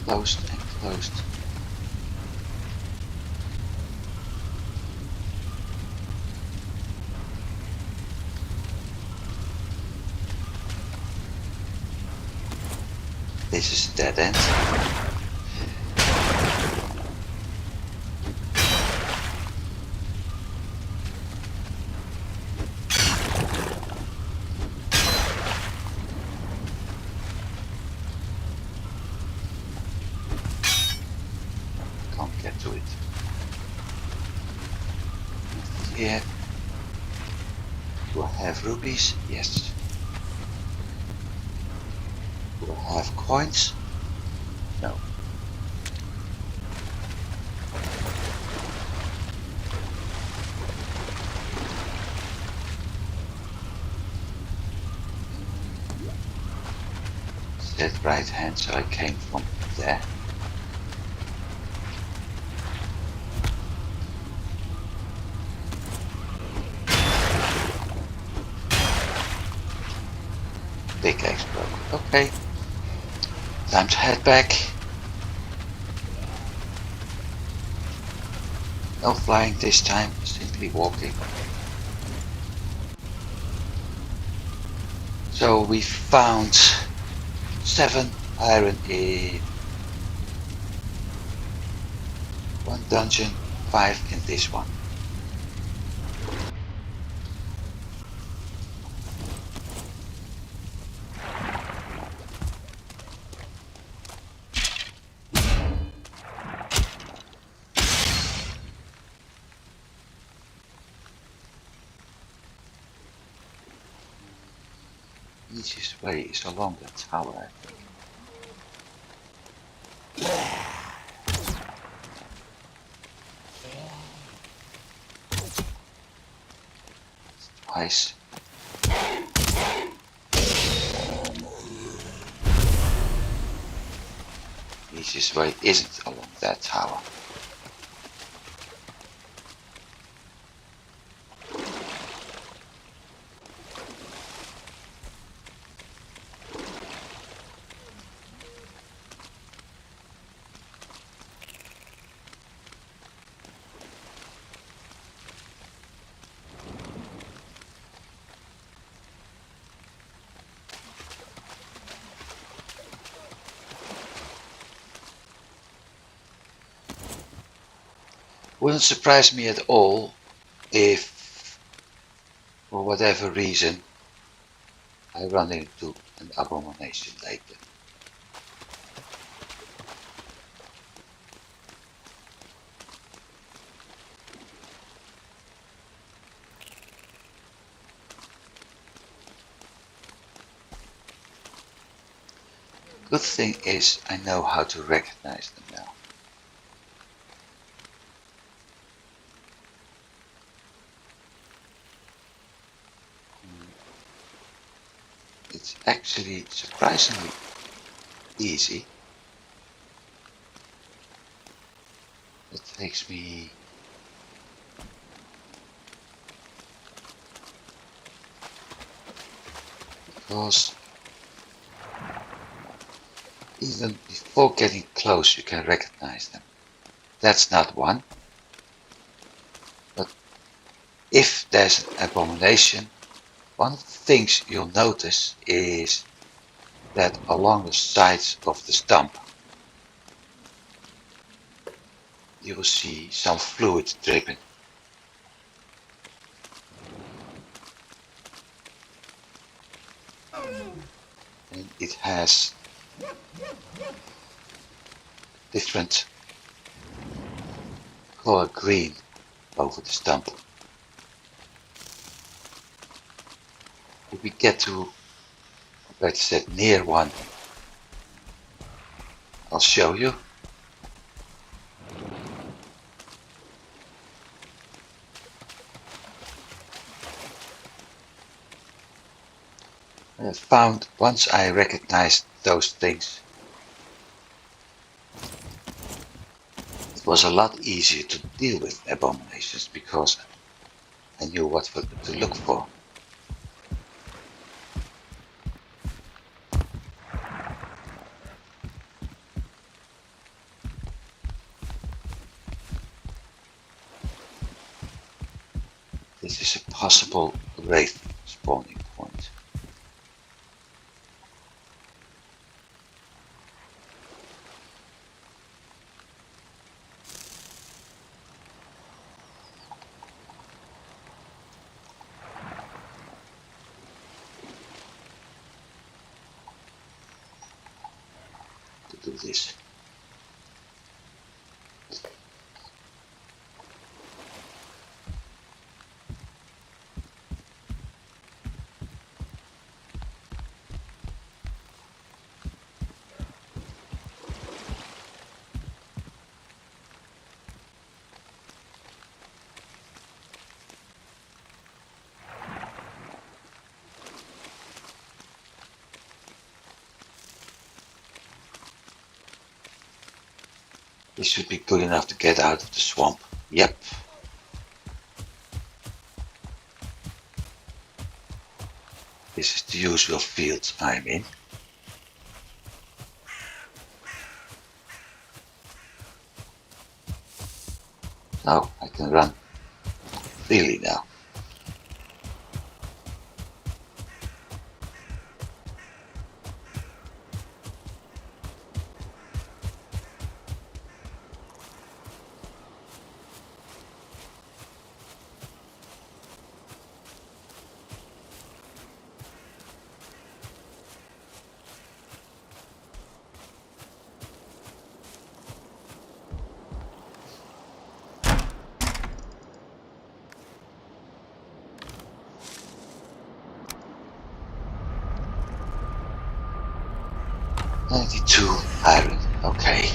Closed and closed. This is a dead end. here. Do I have rubies? Yes. Do I have coins? No. Set right hand, so I came from there. Pickaxe broke. Okay. Time to head back. No flying this time, simply walking. So we found 7 iron in one dungeon, 5 in this one. Easiest way is along that tower, I think. Twice. Easiest way isn't along that tower. Wouldn't surprise me at all if, for whatever reason, I run into an abomination later. Good thing is I know how to recognize them now. It's actually surprisingly easy. It takes me because even before getting close you can recognize them. That's not one. But if there's an abomination, one of the things you'll notice is that along the sides of the stump you will see some fluid dripping. And it has different color green over the stump. If we get to, better said, near one, I'll show you. I found once I recognized those things, it was a lot easier to deal with abominations because I knew what to look for. This is a possible wraith spawning point. To do this. This should be good enough to get out of the swamp. Yep. This is the usual field I'm in. Now I can run freely now. Iron, okay.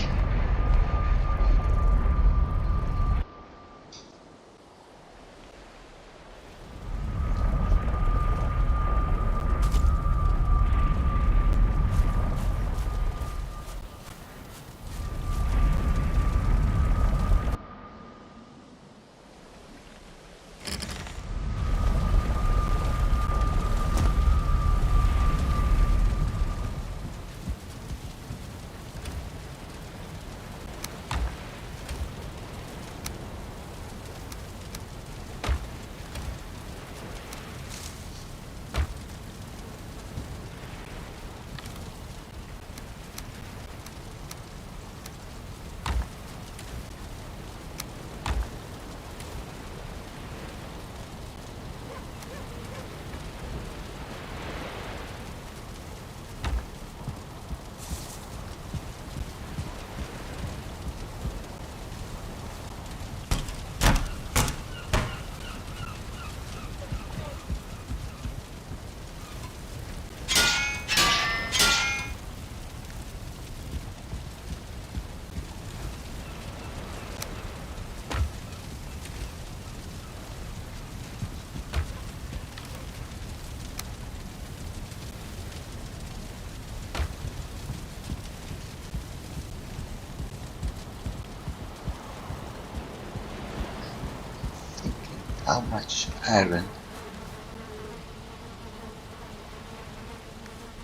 How much iron?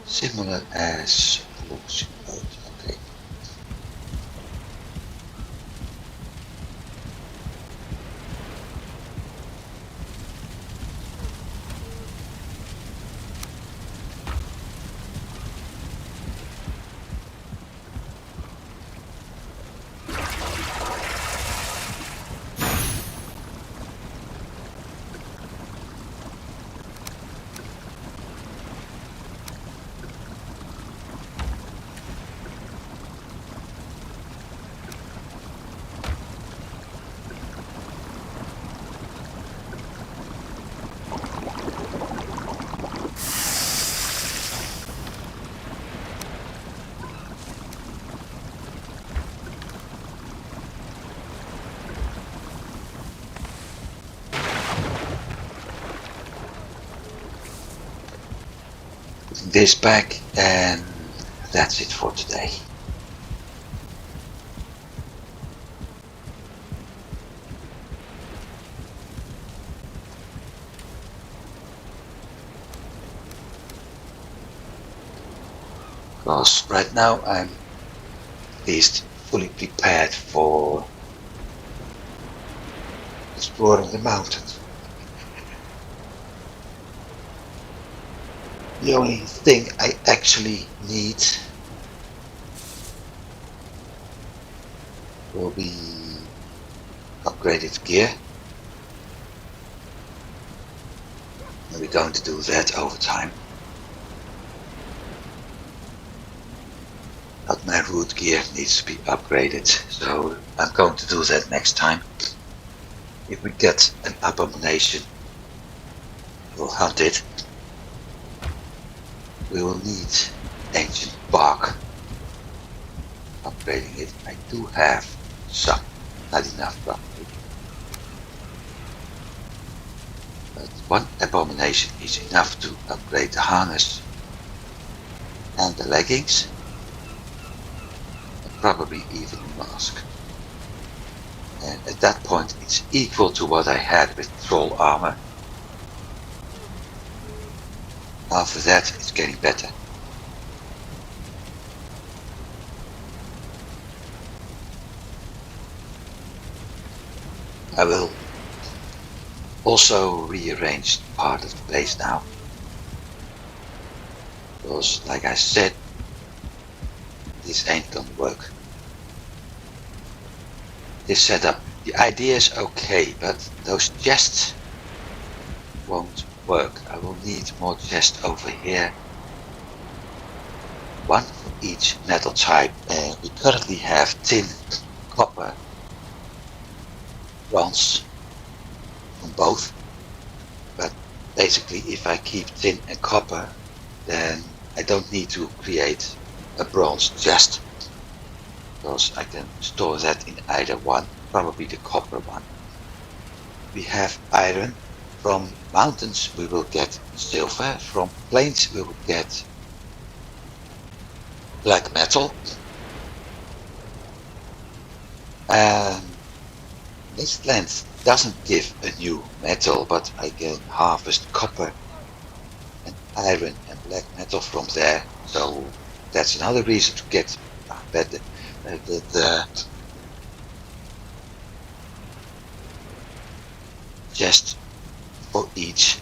Similar as pollution mode, okay. Putting this back, and that's it for today. Because right now I'm at least fully prepared for exploring the mountains. The only thing I actually need will be upgraded gear. And we're going to do that over time. But my root gear needs to be upgraded, so I'm going to do that next time. If we get an abomination, we'll hunt it. We will need ancient bark. Upgrading it. I do have some, not enough probably. But one abomination is enough to upgrade the harness and the leggings. And probably even the mask. And at that point it's equal to what I had with troll armor. After that it's getting better. I will also rearrange part of the base now. Because like I said, this ain't gonna work. This setup, the idea is okay, but those chests won't work. I will need more chests over here. One for each metal type. And we currently have tin, copper, bronze from both. But basically if I keep tin and copper, then I don't need to create a bronze chest. Because I can store that in either one, probably the copper one. We have iron. From mountains we will get silver. From plains we will get black metal. Mistlands doesn't give a new metal, but I can harvest copper and iron and black metal from there. So that's another reason to get better. The chest for each.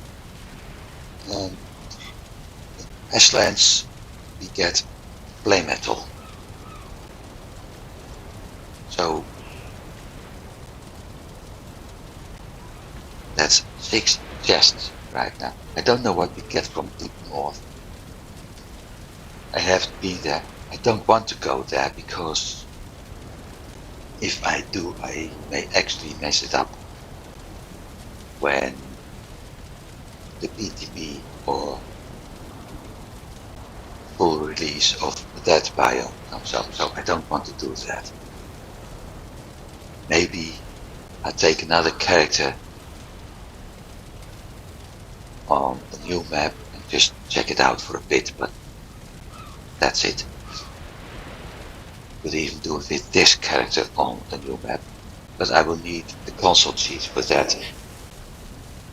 In Ashlands we get flame metal. So that's 6 chests right now. I don't know what we get from deep north. I haven't been there. I don't want to go there because if I do, I may actually mess it up when the PTB or full release of that biome comes up, so I don't want to do that. Maybe I'll take another character on a new map and just check it out for a bit, but that's it. Could even do it with this character on a new map, but I will need the console cheat for that.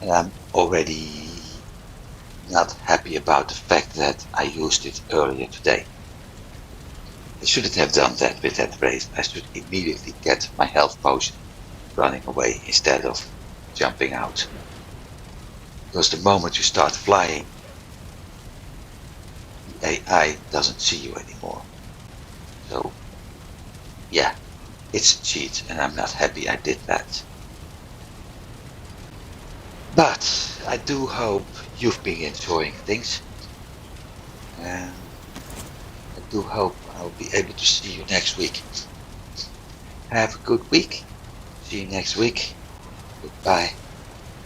And I'm already not happy about the fact that I used it earlier today. I shouldn't have done that with that race. I should immediately get my health potion running away instead of jumping out. Because the moment you start flying, the AI doesn't see you anymore. So yeah, it's a cheat and I'm not happy I did that. But I do hope you've been enjoying things. And I do hope I'll be able to see you next week. Have a good week. See you next week. Goodbye.